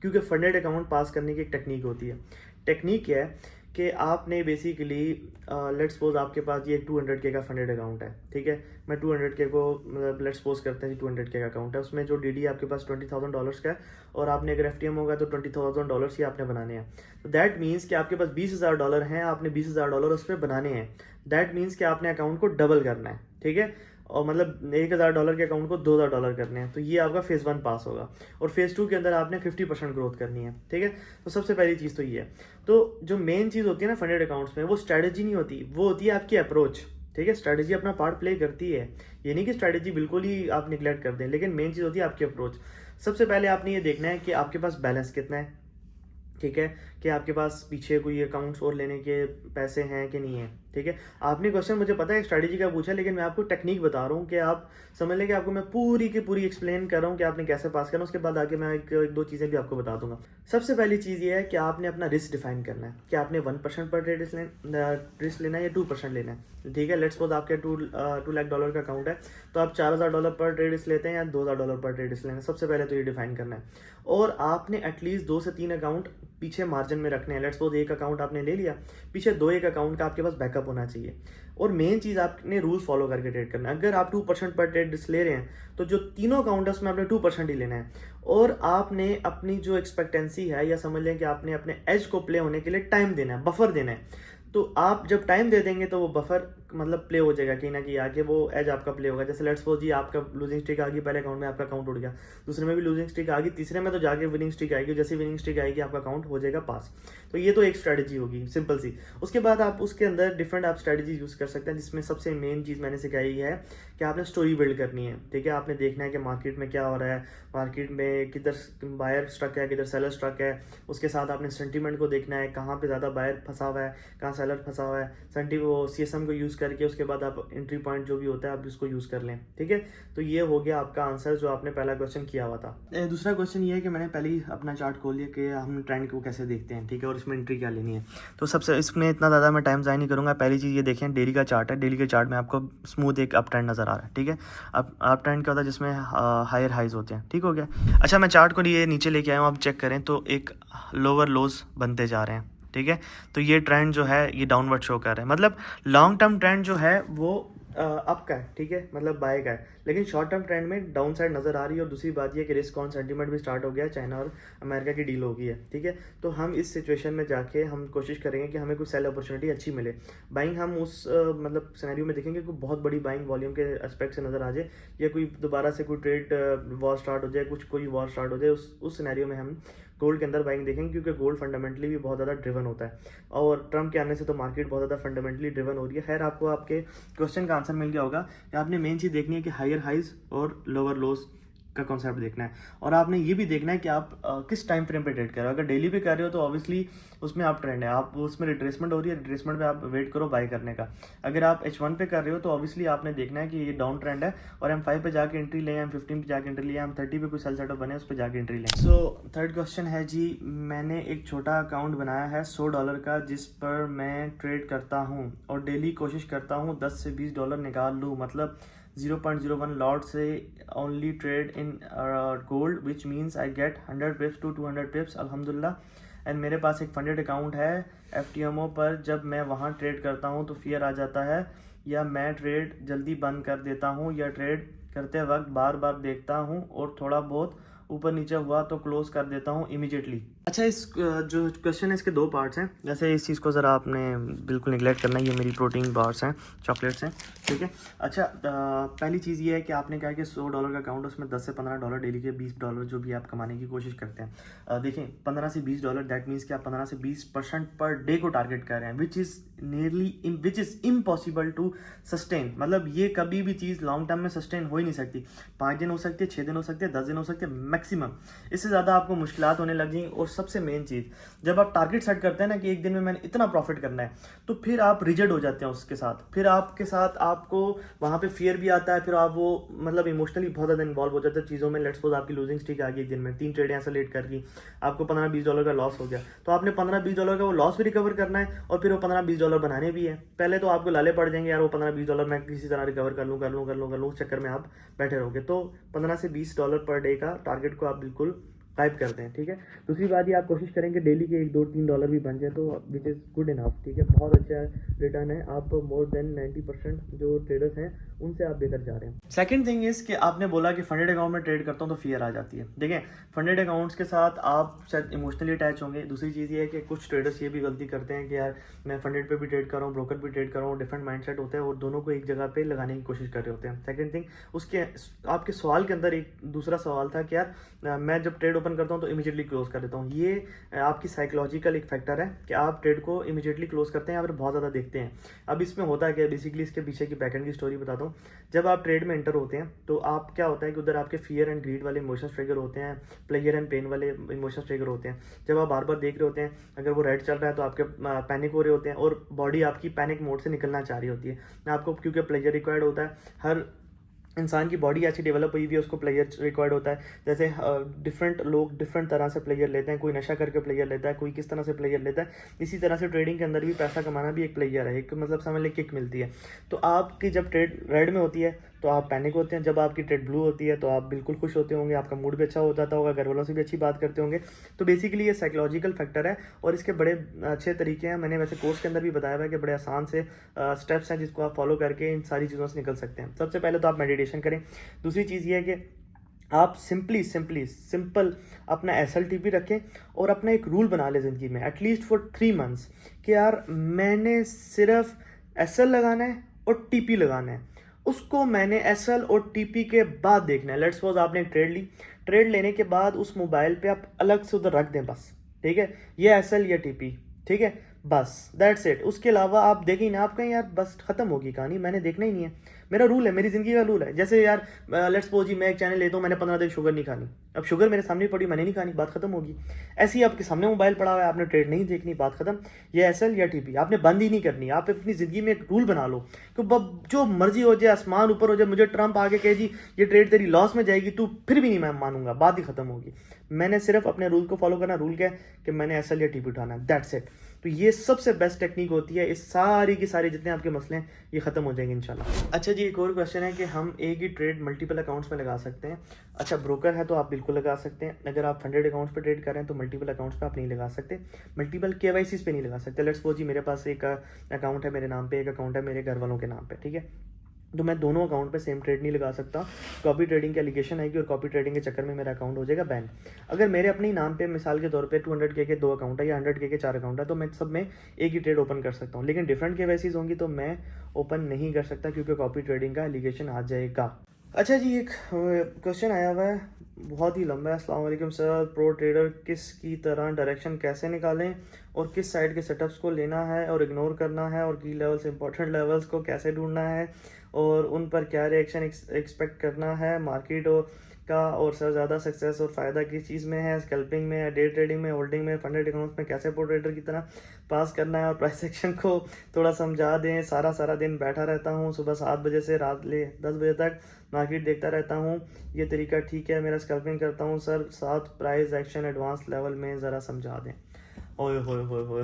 क्योंकि फंडेड अकाउंट पास करने की एक टेक्निक होती है। टेक्निक क्या है कि आपने बेसिकली लेट्स सपोज आपके पास ये 200K का फंडेड अकाउंट है, ठीक है। मैं 200K को मतलब लेट्स सपोज करते हैं 200K का अकाउंट है, उसमें जो DD आपके पास $20,000 का है, और आपने अगर FTM होगा तो $20,000 ही आपने बनाने हैं। तो दैट मीन्स कि आपके पास $20,000 हैं, आपने $20,000 उस पर बनाने हैं। दैट मीन्स कि आपने अकाउंट को डबल करना है, ठीक है, और मतलब $1,000 के अकाउंट को $2,000 करने हैं। तो ये आपका फेज़ 1 पास होगा, और फेज़ 2 के अंदर आपने 50% ग्रोथ करनी है, ठीक है। तो सबसे पहली चीज़ तो ये है। तो जो मेन चीज़ होती है ना फंडेड अकाउंट्स में, वो स्ट्रैटेजी नहीं होती, वो होती है आपकी अप्रोच, ठीक है। स्ट्रैटेजी अपना पार्ट प्ले करती है, ये नहीं कि स्ट्रैटेजी बिल्कुल ही आप निगलेक्ट कर दें, लेकिन मेन चीज़ होती है आपकी अप्रोच। सबसे पहले आपने ये देखना है कि आपके पास बैलेंस कितना है, ठीक है, कि आपके पास पीछे कोई अकाउंट्स और लेने के पैसे हैं कि नहीं है, ठीक है। आपने क्वेश्चन मुझे पता है स्ट्रैटेजी का पूछा, लेकिन मैं आपको टेक्निक बता रहा हूँ कि आप समझ लें कि आपको मैं पूरी की पूरी एक्सप्लेन कर रहा हूँ कि आपने कैसे पास करना है। उसके बाद आके मैं एक दो चीज़ें भी आपको बता दूंगा। सबसे पहली चीज़ ये है कि आपने अपना रिस्क डिफाइन करना है कि आपने 1% पर ट्रेड रिस्क लेना है या 2% लेना है, ठीक है। लेट्स सपोज आपके $2 लाख का अकाउंट है, तो आप $4,000 पर ट्रेड रिस्क लेते हैं या $2,000 पर ट्रेड रिस्क लेना है। सबसे पहले तो ये डिफाइन करना है। और आपने एटलीस्ट 2 से 3 अकाउंट पीछे मार्जिन में रखने हैं। लेट्स सपोज एक अकाउंट आपने ले लिया, पीछे 2 एक अकाउंट का आपके पास बैकअप होना चाहिए। और मेन चीज़ आपने रूल्स फॉलो करके ट्रेड करना है। अगर आप 2% पर ट्रेड रिस्क ले रहे हैं तो जो तीनों अकाउंट है उसमें आपने 2% ही लेना है। और आपने अपनी जो एक्सपेक्टेंसी है या समझ लें कि आपने अपने एज को प्ले होने के लिए टाइम देना है, बफर देना है। तो आप जब टाइम दे देंगे तो वो बफर मतलब प्ले हो जाएगा कहीं ना कहीं आगे, वो एज आपका प्ले होगा। जैसे लेट्स सपोज जी आपका लूजिंग स्ट्रिक आ गई, पहले अकाउंट में आपका अकाउंट उड़ गया, दूसरे में भी लूजिंग स्ट्रिक आ गई, तीसरे में तो जाके विनिंग स्ट्रिक आएगी। जैसे विनिंग स्ट्रिक आएगी आपका अकाउंट हो जाएगा पास। तो ये तो एक स्ट्रैटेजी होगी सिंपल सी। उसके बाद आप उसके अंदर डिफरेंट आप स्ट्रैटेजी यूज़ कर सकते हैं, जिसमें सबसे मेन चीज़ मैंने सिखाई है कि आपने स्टोरी बिल्ड करनी है, ठीक है। आपने देखना है कि मार्केट में क्या हो रहा है, मार्केट में किधर बायर स्ट्रक है, किधर सेलर स्ट्रक है। उसके साथ आपने सेंटीमेंट को देखना है, कहाँ पे ज़्यादा बायर फंसा हुआ है, कहाँ सेलर फंसा हुआ है। CSM को यूज़ करके उसके बाद आप एंट्री पॉइंट जो भी होता है आप इसको यूज़ कर लें, ठीक है। तो ये हो गया आपका आंसर जो आपने पहला क्वेश्चन किया हुआ था। दूसरा क्वेश्चन ये है कि मैंने पहले ही अपना चार्ट खोल लिया कि हम ट्रेंड को कैसे देखते हैं, ठीक है, और इसमें एंट्री क्या लेनी है। तो सबसे इसमें इतना ज़्यादा मैं टाइम ज़ाया नहीं करूँगा। पहली चीज़ ये देखें, डेली का चार्ट है। डेली के चार्ट में आपको स्मूथ एक अप ट्रेंड नज़र आ रहा है, ठीक है। अप ट्रेंड क्या होता है, जिसमें हायर हाइज होते हैं, ठीक हो गया। अच्छा, मैं चार्ट को लिए नीचे लेके आया हूँ, आप चेक करें तो एक लोअर लोज बनते जा रहे हैं, ठीक है। तो ये ट्रेंड जो है ये डाउनवर्ड शो कर रहा है, मतलब लॉन्ग टर्म ट्रेंड जो है वो अप का है, ठीक है, मतलब बाय का है। लेकिन शॉर्ट टर्म ट्रेंड में डाउन साइड नज़र आ रही है। और दूसरी बात ये कि रिस्क ऑन सेंटीमेंट भी स्टार्ट हो गया, चाइना और अमेरिका की डील हो गई है, ठीक है। तो हम इस सिचुएशन में जाके हम कोशिश करेंगे कि हमें कोई सेल अपॉर्चुनिटी अच्छी मिले। बाइंग हम उस मतलब सिनेरियो में देखेंगे कोई बहुत बड़ी बाइंग वॉल्यूम के एस्पेक्ट से नज़र आ जाए, या कोई दोबारा से कोई ट्रेड वॉर स्टार्ट हो जाए, कोई वॉर स्टार्ट हो जाए। उस सिनेरियो में हम गोल्ड के अंदर बाइंग देखेंगे, क्योंकि गोल्ड फंडामेंटली भी बहुत ज़्यादा ड्रिवन होता है। और ट्रम्प के आने से तो मार्केट बहुत ज़्यादा फंडामेंटली ड्रिवन हो रही है। खैर, आपको आपके क्वेश्चन का आंसर मिल गया होगा कि आपने मेन चीज़ देखनी है कि हायर हाइज और लोअर लोज का कॉन्सेप्ट देखना है। और आपने ये भी देखना है कि आप किस टाइम फ्रेम पे ट्रेड कर रहे हो। अगर डेली पे कर रहे हो तो ऑब्वियसली उसमें आप ट्रेंड है, आप उसमें रिट्रेसमेंट हो रही है, रिट्रेसमेंट पे आप वेट करो बाय करने का। अगर आप H1 पे कर रहे हो तो ऑब्वियसली आपने देखना है कि ये डाउन ट्रेंड है और M5 पे जाके एंट्री लें, M15 पे जाके एंट्री लें, M30 पे कोई सेल सेटअप बने उस पर जाके एंट्री लें। सो थर्ड क्वेश्चन है जी, मैंने एक छोटा अकाउंट बनाया है $100 का, जिस पर मैं ट्रेड करता हूँ और डेली कोशिश करता हूँ $10 से $20 निकाल लूँ, मतलब 0.01 लॉट से only trade in gold, which means I get 100 pips to 200 pips अल्हम्दुलिल्लाह। एंड मेरे पास एक फंडेड अकाउंट है FTMO पर। जब मैं वहाँ ट्रेड करता हूँ तो फियर आ जाता है, या मैं ट्रेड जल्दी बंद कर देता हूँ, या ट्रेड करते वक्त बार बार देखता हूँ और थोड़ा बहुत ऊपर नीचे हुआ तो क्लोज कर देता हूँ इमीडिएटली। अच्छा, इस जो क्वेश्चन है इसके दो पार्ट्स हैं। जैसे इस चीज़ को ज़रा आपने बिल्कुल निगलेक्ट करना है, ये मेरी प्रोटीन बार्स हैं, चॉकलेट्स हैं, ठीक है। अच्छा, पहली चीज़ ये है कि आपने कहा कि $100 का अकाउंट, उसमें $10 से $15 डेली के $20 जो भी आप कमाने की कोशिश करते हैं। देखें, $15 से $20 दैट मीन्स कि आप 15 से 20% पर डे को टारगेट कर रहे हैं, which is impossible to sustain. मतलब ये कभी भी चीज़ लॉन्ग टर्म में सस्टेन हो ही नहीं सकती। 5 दिन हो सकती है, 6 दिन हो सकते हैं, 10 दिन हो सकते हैं मैक्सिमम। इससे ज़्यादा आपको मुश्किलात होने लग जाएंगी। और सबसे मेन चीज़, जब आप टारगेट सेट करते हैं ना कि एक दिन में मैंने इतना प्रॉफिट करना है, तो फिर आप रिजिड हो जाते हैं उसके साथ। फिर आपके साथ आपको वहाँ पे फियर भी आता है, फिर आप वो मतलब इमोशनली बहुत ज़्यादा इन्वॉल्व हो जाते हैं चीज़ों में। लेट्स सपोज आपकी लूजिंग स्ट्रीक आ गई, एक दिन में 3 ट्रेड ऐसा लेट कर गई, आपको $15-20 का लॉस हो गया, तो आपने $15-20 का वो लॉस भी रिकवर करना है और फिर वो $15-20 बनाने भी है। पहले तो आपको लाले पड़ जाएंगे, यार वो $15-20 मैं किसी तरह रिकवर कर लूँ, उस चक्कर में आप बैठे रहोगे। तो $15 से $20 पर डे का टारगेट को आप बिल्कुल टाइप करते हैं, ठीक है। दूसरी बात ये, आप कोशिश करेंगे डेली के $1-2-3 भी बन जाए, तो विच इज़ गुड इनफ, ठीक है, बहुत अच्छा रिटर्न है। आप मोर देन 90% जो ट्रेडर्स हैं उनसे आप बेहतर जा रहे हैं। सेकंड थिंग इज़ कि आपने बोला कि फंडेड अकाउंट में ट्रेड करता हूँ तो फियर आ जाती है। देखें, फंडेड अकाउंट्स के साथ आप शायद इमोशनली अटैच होंगे। दूसरी चीज़ ये है कि कुछ ट्रेडर्स ये भी गलती करते हैं कि यार मैं फंडेड पे भी ट्रेड कर रहा हूँ, ब्रोकर भी ट्रेड कर रहा हूँ, डिफरेंट माइंडसेट होता है और दोनों को एक जगह पे लगाने की कोशिश कर रहे होते हैं। सेकंड थिंग, उसके आपके सवाल के अंदर एक दूसरा सवाल था कि यार मैं जब ट्रेड ओपन करता हूँ तो इमीडिएटली क्लोज कर देता हूँ। ये आपकी साइकोलॉजिकल एक फैक्टर है कि आप ट्रेड को इमीडिएटली क्लोज करते हैं या फिर बहुत ज़्यादा देखते हैं। अब इसमें होता है क्या, बेसिकली इसके पीछे की बैकएंड की स्टोरी बताता हूँ। जब आप ट्रेड में एंटर होते हैं तो आप क्या होता है कि उधर आपके फियर एंड ग्रीड वाले इमोशंस ट्रिगर होते हैं, प्लेयर एंड पेन वाले इमोशंस ट्रिगर होते हैं। जब आप बार बार देख रहे होते हैं, अगर वो रेड चल रहा है तो आपके पैनिक हो रहे होते हैं और बॉडी आपकी पैनिक मोड से निकलना चाह रही होती है आपको, क्योंकि प्लेयर रिक्वायर्ड होता है। हर इंसान की बॉडी ऐसी डेवलप हुई हुई है, उसको प्लेयर रिक्वायर्ड होता है। जैसे डिफरेंट लोग डिफरेंट तरह से प्लेयर लेते हैं, कोई नशा करके प्लेयर लेता है, कोई किस तरह से प्लेयर लेता है। इसी तरह से ट्रेडिंग के अंदर भी पैसा कमाना भी एक प्लेयर है, एक मतलब समझ लें किक मिलती है। तो आपकी जब ट्रेड रेड में होती है तो आप पैनिक होते हैं, जब आपकी ट्रेड ब्लू होती है तो आप बिल्कुल खुश होते होंगे, आपका मूड भी अच्छा हो जाता होगा, घर वालों से भी अच्छी बात करते होंगे। तो बेसिकली ये साइकोलॉजिकल फैक्टर है और इसके बड़े अच्छे तरीके हैं। मैंने वैसे कोर्स के अंदर भी बताया हुआ है कि बड़े आसान से स्टेप्स हैं जिसको आप फॉलो करके इन सारी चीज़ों से निकल सकते हैं। सबसे पहले तो आप मेडिटेशन करें। दूसरी चीज़ ये है कि आप सिंपल अपना SLTP रखें और अपना एक रूल बना लें ज़िंदगी में एटलीस्ट फॉर 3 मंथ्स कि यार मैंने सिर्फ SL लगाना है और TP लगाना है। उसको मैंने SL और TP के बाद देखना है। लेट्स सपोज आपने एक ट्रेड ली, ट्रेड लेने के बाद उस मोबाइल पे आप अलग से उधर रख दें बस, ठीक है, ये SL या TP, ठीक है, बस दैट्स इट। उसके अलावा आप देखें ना, आप कहें यार बस खत्म होगी कहानी, मैंने देखना ही नहीं है। मेरा रूल है, मेरी ज़िंदगी का रूल है। जैसे यार लेट्स सपोज जी मैं एक चैनल लेता हूँ, मैंने 15 दिन शुगर नहीं खानी, अब शुगर मेरे सामने पड़ी, मैंने नहीं खानी, बात खत्म होगी। ऐसे ही आपके सामने मोबाइल पड़ा हुआ है, आपने ट्रेड नहीं देखनी, बात खत्म। ये SL या TP आपने बंद ही नहीं करनी। आप अपनी ज़िंदगी में एक रूल बना लो कि जो मर्जी हो जाए, आसमान ऊपर हो जाए, मुझे ट्रंप आके कहे जी ये ट्रेड तेरी लॉस में जाएगी, तू फिर भी नहीं मैं मानूंगा, बात ही खत्म होगी। मैंने सिर्फ अपने रूल को फॉलो करना। रूल क्या है कि मैंने SL या TP उठाना है, दैट्स इट। तो ये सबसे बेस्ट टेक्निक होती है। इस सारी की सारी जितने आपके मसले हैं ये ख़त्म हो जाएंगे इंशाल्लाह। अच्छा जी, एक और क्वेश्चन है कि हम एक ही ट्रेड मल्टीपल अकाउंट्स में लगा सकते हैं। अच्छा, ब्रोकर है तो आप बिल्कुल लगा सकते हैं। अगर आप फंडेड अकाउंट्स पे ट्रेड कर रहे हैं तो मल्टीपल अकाउंट्स पे आप नहीं लगा सकते, मल्टीपल KYCs पे नहीं लगा सकते। लेट्स सपोज जी मेरे पास एक अकाउंट है मेरे नाम पे, एक अकाउंट है मेरे घर वालों के नाम पे, ठीक है, तो मैं दोनों अकाउंट पे सेम ट्रेड नहीं लगा सकता। कॉपी ट्रेडिंग की एलिगेशन आएगी और कॉपी ट्रेडिंग के चक्कर में मेरा अकाउंट हो जाएगा बैन। अगर मेरे अपने ही नाम पे मिसाल के तौर पे 200K के 2 अकाउंट है या 100K के 4 अकाउंट है तो मैं सब में एक ही ट्रेड ओपन कर सकता हूँ, लेकिन डिफरेंट KYCs होंगी तो मैं ओपन नहीं कर सकता क्योंकि कॉपी ट्रेडिंग का एलिगेशन आ जाएगा। अच्छा जी, एक क्वेश्चन आया हुआ है, बहुत ही लंबा है। अस्सलाम वालेकुम सर, प्रो ट्रेडर किस की तरह डायरेक्शन कैसे निकालें और किस साइड के सेटअप्स को लेना है और इग्नोर करना है और की लेवल्स इंपॉर्टेंट लेवल्स को कैसे ढूंढना है और उन पर क्या रिएक्शन एक्सपेक्ट करना है मार्केट का, और सर ज़्यादा सक्सेस और फ़ायदा किस चीज़ में है, स्कैल्पिंग में, डे ट्रेडिंग में, होल्डिंग में, फंडेड अकाउंट्स में कैसे प्रो ट्रेडर की तरह पास करना है और प्राइस एक्शन को थोड़ा समझा दें। सारा दिन बैठा रहता हूँ, सुबह 7 बजे से रात 10 बजे तक मार्केट देखता रहता हूँ, ये तरीका ठीक है? मेरा स्कैल्पिंग करता हूँ सर, साथ प्राइस एक्शन एडवांस लेवल में ज़रा समझा दें। ओए होए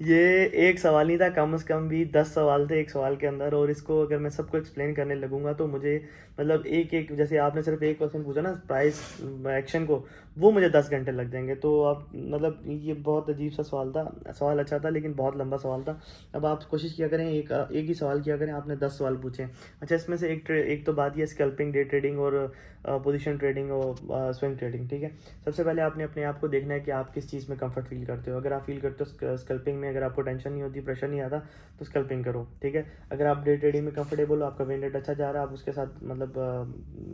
ये एक सवाल नहीं था, कम से कम भी 10 सवाल थे एक सवाल के अंदर, और इसको अगर मैं सबको एक्सप्लेन करने लगूंगा तो मुझे मतलब एक जैसे आपने सिर्फ एक क्वेश्चन पूछा ना प्राइस एक्शन को, वो मुझे 10 घंटे लग जाएंगे। तो आप मतलब ये बहुत अजीब सा सवाल था, सवाल अच्छा था लेकिन बहुत लंबा सवाल था। अब आप कोशिश किया करें एक ही सवाल किया करें, आपने 10 सवाल पूछे। अच्छा, इसमें से एक तो बात ये स्कैल्पिंग, डे ट्रेडिंग और पोजीशन ट्रेडिंग और स्विंग ट्रेडिंग, ठीक है। सबसे पहले आपने अपने आप को देखना है कि आप किस चीज़ में कंफर्ट फील करते हो। अगर आप फील करते हो स्कैल्पिंग में, अगर आपको टेंशन नहीं होती, प्रेशर नहीं आता तो स्कैल्पिंग करो, ठीक है। अगर आप डे ट्रेडिंग में कंफर्टेबल हो, आपका विन रेट अच्छा जा रहा है, आप उसके साथ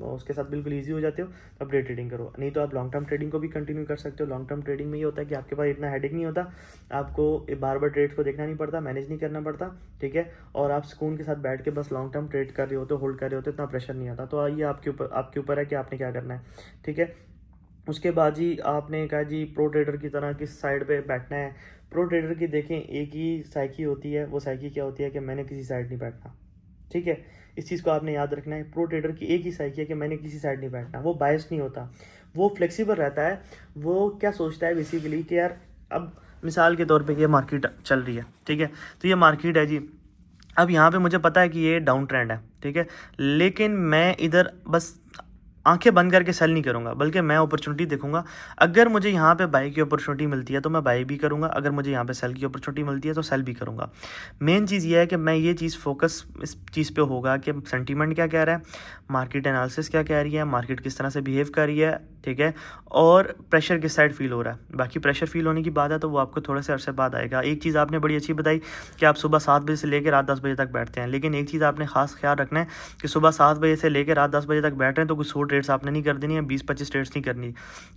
उसके साथ बिल्कुल ईजी हो जाते हो, तो आप डे ट्रेडिंग करो। नहीं तो आप लॉन्ग टर्म ट्रेडिंग को भी कंटिन्यू कर सकते हो। लॉन्ग टर्म ट्रेडिंग में ये होता है कि आपके पास इतना हेडेक नहीं होता, आपको बार बार ट्रेड्स को देखना नहीं पड़ता, मैनेज नहीं करना पड़ता, ठीक है, और आप सुकून के साथ बैठ के बस लॉन्ग टर्म ट्रेड कर रहे होते हो, होल्ड कर रहे होते हो, इतना प्रेशर नहीं आता। तो ये आपके ऊपर है कि आपने क्या करना है, ठीक है। उसके बाद जी आपने कहा जी प्रो ट्रेडर की तरह किस साइड पे बैठना है। प्रो ट्रेडर की देखें एक ही साइकी होती है, वो साइकी क्या होती है कि मैंने किसी साइड नहीं बैठना, ठीक है। इस चीज़ को आपने याद रखना है। प्रो ट्रेडर की एक ही साइकी है कि मैंने किसी साइड नहीं बैठना, वो बायस नहीं होता, वो फ्लेक्सिबल रहता है। वो क्या सोचता है बेसिकली कि यार अब मिसाल के तौर पे ये मार्केट चल रही है, ठीक है, तो ये मार्केट है जी, अब यहाँ पे मुझे पता है कि ये डाउन ट्रेंड है, ठीक है, लेकिन मैं इधर बस आंखें बंद करके सेल नहीं करूंगा, बल्कि मैं अपॉर्चुनिटी देखूंगा। अगर मुझे यहाँ पे बाई की अपॉर्चुनिटी मिलती है तो मैं बाई भी करूंगा, अगर मुझे यहाँ पे सेल की अपॉर्चुनिटी मिलती है तो सेल भी करूंगा। मेन चीज़ ये है कि मैं ये चीज़ फोकस इस चीज़ पे होगा कि सेंटीमेंट क्या कह रहा है, मार्केट एनालिसिस क्या कह रही है, मार्केट किस तरह से बिहेव कर रही है, ठीक है, और प्रेशर किस साइड फील हो रहा है। बाकी प्रेशर फील होने की बात है तो वो आपको थोड़े से अरसे बाद आएगा। एक चीज़ आपने बड़ी अच्छी बताई कि आप सुबह 7 बजे से लेकर रात 10 बजे तक बैठते हैं, लेकिन एक चीज़ आपने खास ख्याल रखना है कि सुबह 7 बजे से लेकर रात 10 बजे तक बैठ रहे हैं तो कुछ ट्रेड्स आपने नहीं कर देनी है, 20-25 ट्रेड्स नहीं करनी।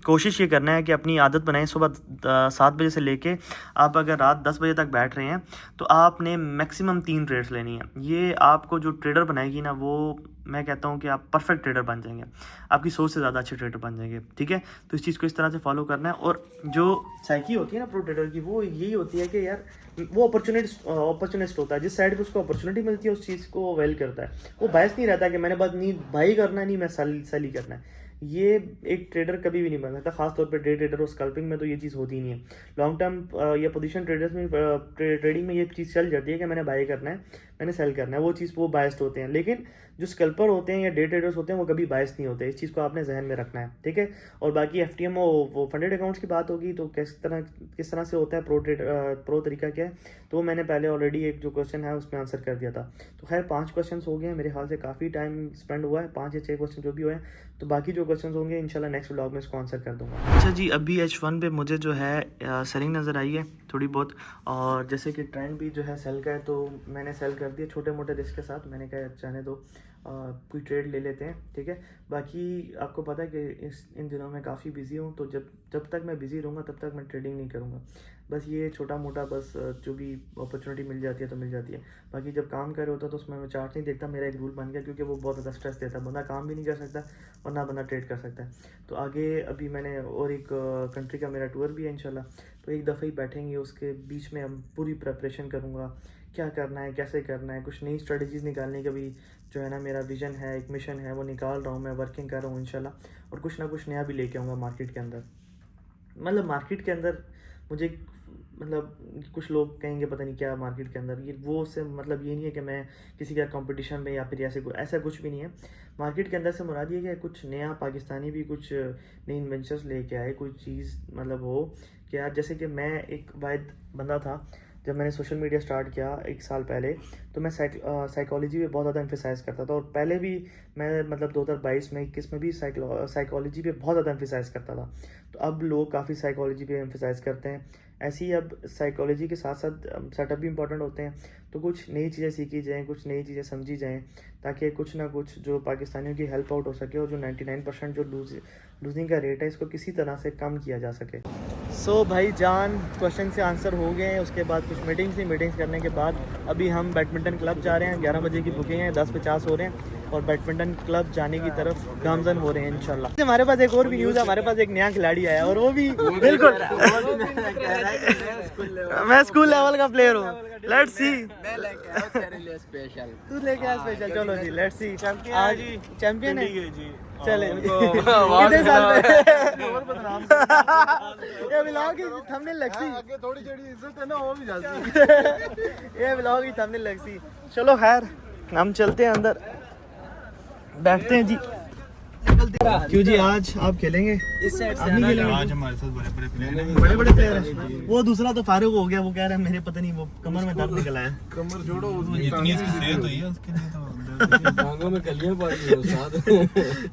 कोशिश ये करना है कि अपनी आदत बनाएं, सुबह 7 बजे से लेके आप अगर रात 10 बजे तक बैठ रहे हैं तो आपने मैक्सिमम 3 ट्रेड्स लेनी है। ये आपको जो ट्रेडर बनाएगी ना, वो मैं कहता हूँ कि आप परफेक्ट ट्रेडर बन जाएंगे, आपकी सोच से ज़्यादा अच्छे ट्रेडर बन जाएंगे, ठीक है। तो इस चीज़ को इस तरह से फॉलो करना है। और जो साइकी होती है ना प्रो ट्रेडर की, वो यही होती है कि यार वो अपॉर्चुनिस्ट होता है, जिस साइड पे उसको अपॉर्चुनिटी मिलती है उस चीज़ को वेल करता है। वो बायस नहीं रहता कि मैंने बात नहीं बाई करना है, नहीं मैं सेल ही करना है। ये एक ट्रेडर कभी भी नहीं बन सकता, खासतौर पे डे ट्रेडर और स्कल्पिंग में तो ये चीज़ होती ही नहीं है। लॉन्ग टर्म या पोजीशन ट्रेडर्स में ट्रेडिंग में ये चीज़ चल जाती है कि मैंने बाई करना है, मैंने सेल करना है, वो चीज़ वो बायस्ड होते हैं। लेकिन जो स्कल्पर होते हैं या डे ट्रेडर्स होते हैं वो कभी बायस्ड नहीं होते, इस चीज़ को आपने जहन में रखना है, ठीक है। और बाकी FTM वो फंडेड अकाउंट्स की बात होगी तो किस तरह से होता है प्रो तरीका क्या है, तो मैंने पहले ऑलरेडी एक जो क्वेश्चन है उसमें आंसर कर दिया था। तो खैर 5 क्वेश्चन हो गए हैं, मेरे ख्याल से काफ़ी टाइम स्पेंड हुआ है, 5 या 6 क्वेश्चन जो भी हुए हैं। तो बाकी जो क्वेश्चन होंगे इंशाल्लाह नेक्स्ट व्लॉग में इसको आंसर कर दूंगा। अच्छा जी, अभी H1 पे मुझे जो है सेलिंग नज़र आई है थोड़ी बहुत, और जैसे कि ट्रेंड भी जो है सेल का है तो मैंने सेल कर दिया छोटे मोटे रिस्क के साथ। मैंने कहा जाने दो, कोई ट्रेड ले लेते हैं, ठीक है। बाकी आपको पता है कि इन दिनों में काफ़ी बिजी हूँ, तो जब तक मैं बिजी रहूँगा तब तक मैं ट्रेडिंग नहीं करूँगा। बस ये छोटा मोटा बस जो भी अपॉर्चुनिटी मिल जाती है तो मिल जाती है। बाकी जब काम कर रहे होता तो उसमें मैं चार्ट नहीं देखता, मेरा एक रूल बन गया, क्योंकि वो बहुत ज़्यादा स्ट्रेस देता है। बंदा काम भी नहीं कर सकता और ना बंदा ट्रेड कर सकता है। तो आगे अभी मैंने और एक कंट्री का मेरा टूर भी है इंशाल्लाह, तो एक दफ़ा ही बैठेंगे, उसके बीच में हम पूरी प्रेपरेशन करूँगा, क्या करना है, कैसे करना है, कुछ नई स्ट्रेटजीज़ निकालने का भी जो है ना मेरा विजन है, एक मिशन है, वो निकाल रहा हूँ मैं, वर्किंग कर रहा हूँ इंशाल्लाह। और कुछ ना कुछ नया भी लेके आऊँगा मार्केट के अंदर। मतलब मार्केट के अंदर मुझे मतलब कुछ लोग कहेंगे पता नहीं क्या मार्केट के अंदर, ये वो से मतलब ये नहीं है कि मैं किसी का कंपटीशन में या फिर ऐसा कुछ भी नहीं है। मार्केट के अंदर से मुराद ये कि कुछ नया पाकिस्तानी भी कुछ नई इन्वेंशंस लेके आए, कोई चीज़ मतलब हो कि यार, जैसे कि मैं एक वाहिद बंदा था जब मैंने सोशल मीडिया स्टार्ट किया 1 साल पहले, तो मैं साइकोलॉजी पे बहुत ज़्यादा एम्फेसाइज़ करता था। और पहले भी मैं मतलब 2022 में 21 में भी साइकोलॉजी पे बहुत ज़्यादा एम्फेसाइज़ करता था। तो अब लोग काफ़ी साइकोलॉजी पे एम्फेसाइज़ करते हैं। ऐसे ही अब साइकोलॉजी के साथ साथ सेटअप भी इंपॉर्टेंट होते हैं। तो कुछ नई चीज़ें सीखी जाएँ, कुछ नई चीज़ें समझी जाएँ, ताकि कुछ ना कुछ जो पाकिस्तानियों की हेल्प आउट हो सके, और जो 99% जो लूजिंग का रेट है इसको किसी तरह से कम किया जा सके। सो भाई जान, क्वेश्चन से आंसर हो गए हैं। उसके बाद कुछ मीटिंग्स करने के बाद अभी हम बैडमिंटन क्लब जा रहे हैं। 11 बजे की बुकिंग है, 10:50 हो रहे हैं और बैडमिंटन क्लब जाने की तरफ गामजन हो रहे हैं इंशाल्लाह। हमारे पास एक और भी न्यूज़ है, हमारे पास एक नया खिलाड़ी आया और वो भी बिल्कुल मैं स्कूल लेवल का प्लेयर हूँ। लेट्स सी, तू लेके आया स्पेशल। चलो जी, लेट्स सी। आज चैंपियन है जी, चले कितने साल ये व्लॉग की थंबनेल लगती, आगे थोड़ी जेडी इज्जत है ना वो भी जाती ये व्लॉग की थंबनेल लगती। चलो खैर हम चलते हैं अंदर, बैठते हैं जी। क्यों जी, आज आप खेलेंगे? इस साइड से खेलेंगे आज हमारे साथ बड़े प्लेयर हैं, बड़े प्लेयर हैं। वो दूसरा तो फारूक हो गया, वो कह रहा है मेरे पता नहीं वो कमर में दर्द निकला है। कमर जोड़ो, इतनी इसकी सेहत हुई है उसके लिए तो टांगों में कलियां पड़ गई उस्ताद।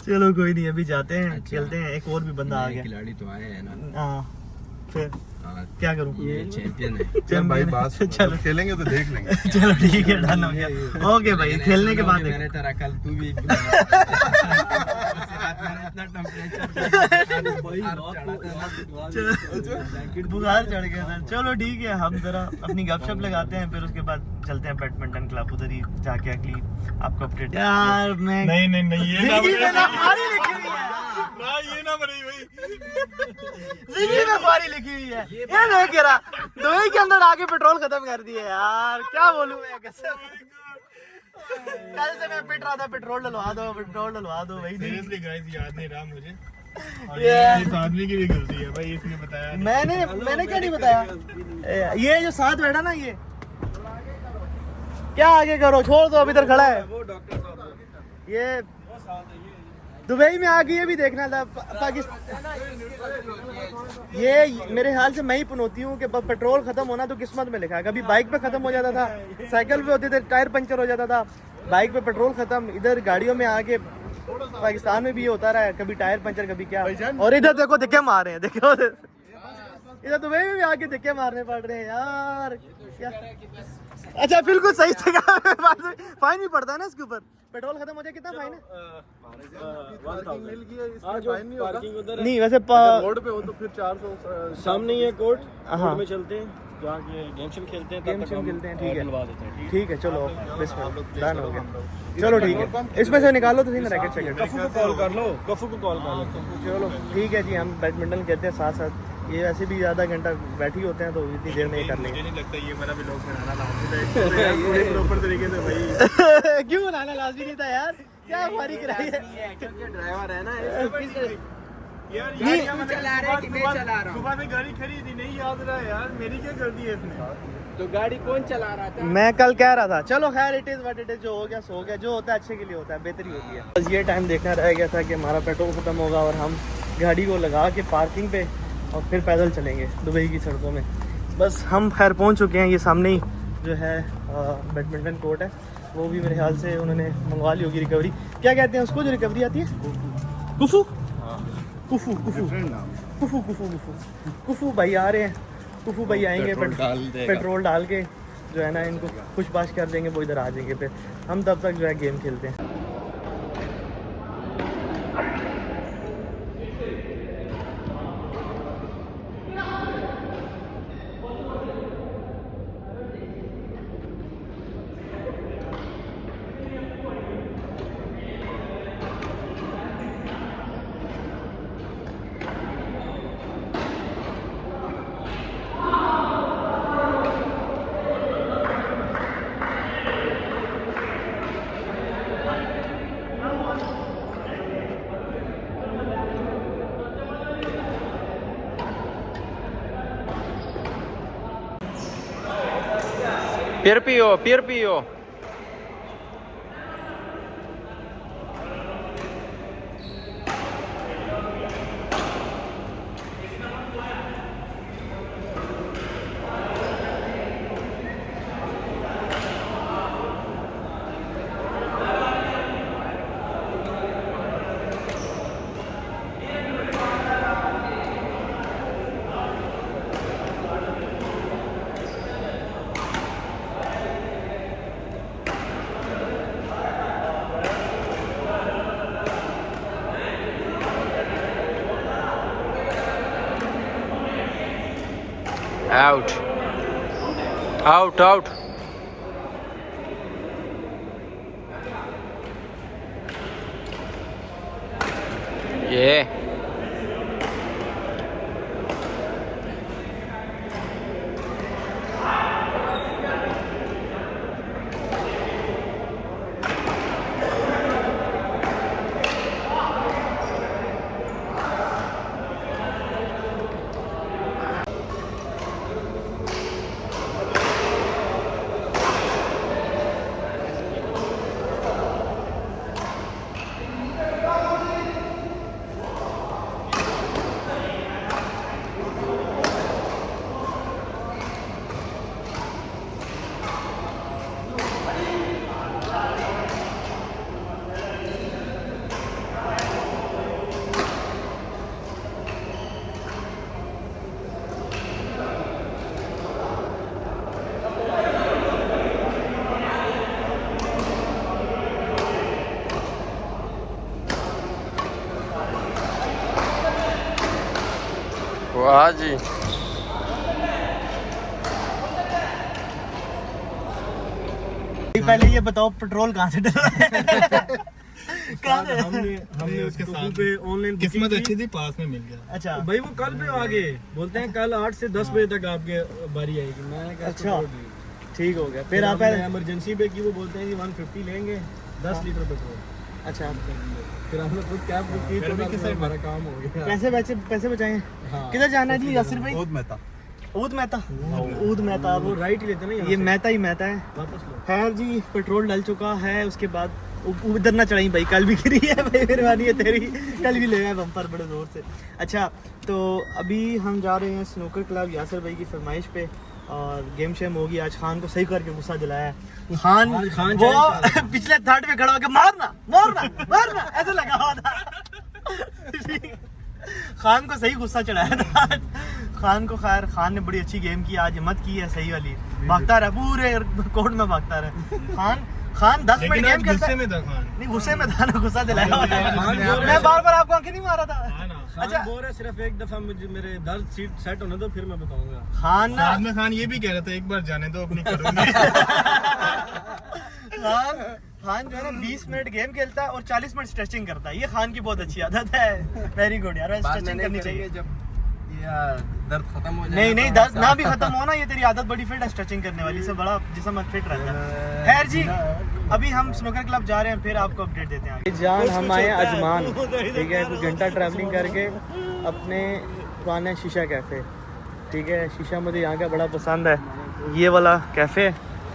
चलो कोई नहीं, अभी जाते हैं, चलते हैं। एक और भी बंदा आ गया, खिलाड़ी तो आए हैं ना। हां, फिर क्या करूं, ये चैंपियन है। चल भाई बात, चलो खेलेंगे तो देख लेंगे। चलो ठीक है, डन हो गया। ओके भाई, खेलने के बाद मैंने तेरा कल तू भी इतना टेंपरेचर बुखार चढ़ गया था। चलो ठीक है, हम जरा अपनी गपशप लगाते हैं, फिर उसके बाद चलते हैं बैडमिंटन क्लब, उधर ही जाके अगली आपको अपडेट। यार मैं नहीं ये ना फारी लिखी हुई है ना, ये ना बनी भाई जिंदगी में फारी लिखी हुई है। ये देख रहा दुबई के अंदर आके पेट्रोल खत्म कर दिए यार, क्या बोलूं मैं कसम। कल से मैं पिट रहा था, पेट्रोल डलवा दो भाई। सीरियसली गाइस, याद नहीं रहा मुझे। ये इस आदमी की भी गलती है भाई, इसने बताया मैंने क्या नहीं बताया। ये जो साथ बैठा ना, ये क्या आगे करो, छोड़ दो, अभी इधर खड़ा है। ये दुबई में आके ये भी देखना था पाकिस्तान। ये मेरे ख्याल से मैं ही पनौती हूँ कि पेट्रोल खत्म होना तो किस्मत में लिखा है। कभी बाइक पे खत्म हो जाता था, साइकिल पे होते थे, टायर पंचर हो जाता था, बाइक पे पेट्रोल खत्म। इधर गाड़ियों में आके पाकिस्तान में भी ये होता रहा है, कभी टायर पंचर कभी क्या। और इधर देखो धक्के मार रहे हैं, देखो इधर दुबई में भी आके धक्के मारने पड़ रहे हैं यार। क्या अच्छा बिल्कुल सही जगह फाइन भी पड़ता है ना इसके ऊपर पेट्रोल खत्म हो जाए कितना फाइन है नहीं वैसे रोड पे हो तो फिर 400 सामने ही है कोर्ट हाँ में चलते हैं जाके गेम शेम खेलते हैं गेम शेम खेलते हैं ठीक है दिलवा देते हैं ठीक है चलो डन हो गया चलो ठीक है इसमें से निकालो तो सही ना रैकेट शैकेट कफू को कॉल कर लो कफू को कॉल कर लो चलो ठीक है जी हम बैडमिंटन खेलते हैं साथ साथ ये वैसे भी आधा घंटा बैठी होते हैं तो इतनी देर में ही कर मुझे लेंगे नहीं लगता ये मेरा भी लोग बनाना लाजमी है पूरे प्रॉपर तरीके से भाई क्यों बनाना लाजमी नहीं था यार क्या हमारी कराई है ड्राइवर है ना यार नहीं, चला रहा है कि मैं चला रहा हूं सुबह से गाड़ी खरीदी नहीं याद रहा यार मेरी क्या गलती है इसमें तो गाड़ी कौन चला रहा था मैं कल कह रहा था चलो खैर it is what it is जो हो गया सो हो गया जो होता है अच्छे के लिए होता है बेहतरी होती है बस ये टाइम देखना रह गया था कि हमारा पेट्रोल खत्म होगा और हम गाड़ी को लगा के पार्किंग पे और फिर पैदल चलेंगे दुबई की सड़कों में बस हम खैर पहुंच चुके हैं ये सामने ही जो है बैडमिंटन कोर्ट है वो भी मेरे ख्याल से उन्होंने मंगवा ली होगी रिकवरी क्या कहते हैं उसको जो रिकवरी आती है कुफू कुफू कुफू कुफू कुफू कुफू कुफू भाई आ रहे हैं कुफू भाई आएंगे पेट्रोल डाल के जो है ना इनको खुशबाश कर देंगे वो इधर आ जाएंगे फिर हम तब तक जो है गेम खेलते हैं फिर पियो Out. Out, out. Yeah. वाह जी पहले ये बताओ पेट्रोल कहाँ से डला है कहाँ से हमने उसके साथ पे ऑनलाइन किस्मत अच्छी थी पास में मिल गया अच्छा भाई वो कल पे आ गए बोलते हैं कल 8 से 10 बजे तक आपके बारी आएगी मैंने कहा अच्छा ठीक हो गया फिर आप इमरजेंसी पे की वो बोलते हैं कि 150 लेंगे 10 लीटर पेट्रोल अच्छा फिर हमने खुद कैब बुक की तो हमारा काम हो गया पैसे बचाए किधर जाना है जी यासिर भाई ऊद मेहता वो राइट ही लेते ना ये मेहता ही मेहता है वापस लो खैर जी पेट्रोल डल चुका है उसके बाद उधर ना चढ़ाई भाई कल भी गिरी है भाई मेहरबानी है तेरी कल भी ले गए बम्पर बड़े जोर से अच्छा तो अभी हम जा रहे हैं स्नूकर क्लब यासिर भाई की फरमाइश पे और गेम शेम होगी आज खान को सही करके गुस्सा दिलाया है खान वो पिछले थर्ड पे खड़ा होकर मारना ऐसे लगा हुआ था खान को सही गुस्सा चढ़ाया था खान को खैर खान ने बड़ी अच्छी गेम की आज हिम्मत की है सही वाली भागता रहा पूरे कोर्ट में भागता रहा। खान 10 मिनट गेम खेलता है। में था खान। नहीं गुस्से में था ना, गुस्सा दिलाया। खान मैं बार आपको आंखें नहीं मारा था। अच्छा बोल रहा सिर्फ एक दफा मुझे मेरे दर्द सीट सेट होने दो फिर मैं बताऊंगा। खान ना साथ में खान ये भी कह रहा था एक बार जाने दो अपनी करूंगी। खान जो है ना 20 मिनट गेम खेलता है और 40 मिनट स्ट्रेचिंग करता है। ये खान की बहुत अच्छी आदत है। वेरी गुड यार, स्ट्रेचिंग करनी चाहिए जब ये दर्द खत्म हो जाए। नहीं दर्द ना भी खत्म हो ना, ये तेरी आदत बड़ी फिट है स्ट्रेचिंग करने वाली, से बड़ा जिस्म फिट रहता है। खैर जी, अभी हम स्नूकर क्लब जा रहे हैं, फिर आपको अपडेट देते हैं। जान हम आए अजमान, ठीक है, कुछ घंटा ट्रैवलिंग करके अपने पुराने शीशा कैफ़े, ठीक है। शीशा मुझे यहाँ का बड़ा पसंद है, ये वाला कैफ़े,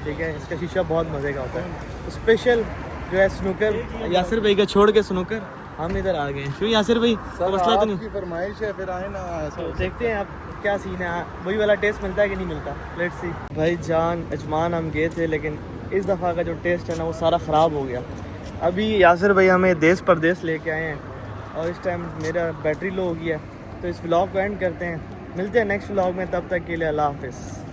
ठीक है। इसका शीशा बहुत मज़े का होता है। स्पेशल जो है स्नूकर, यासिर भाई का छोड़ के स्नूकर हम इधर आ गए। क्यों यासिर भाई, मसला तो नहीं? फरमाइश है, फिर आए ना। तो देखते हैं अब क्या सीन है, वही वाला टेस्ट मिलता है कि नहीं मिलता। Let's see. भाई जान अजमान हम गए थे, लेकिन इस दफ़ा का जो टेस्ट है ना वो सारा ख़राब हो गया। अभी यासिर भाई हमें देश परदेश लेके आए हैं और इस टाइम मेरा बैटरी लो हो गया, तो इस व्लॉग को एंड करते हैं। मिलते हैं नेक्स्ट व्लॉग में, तब तक के लिए अल्लाह हाफिज़।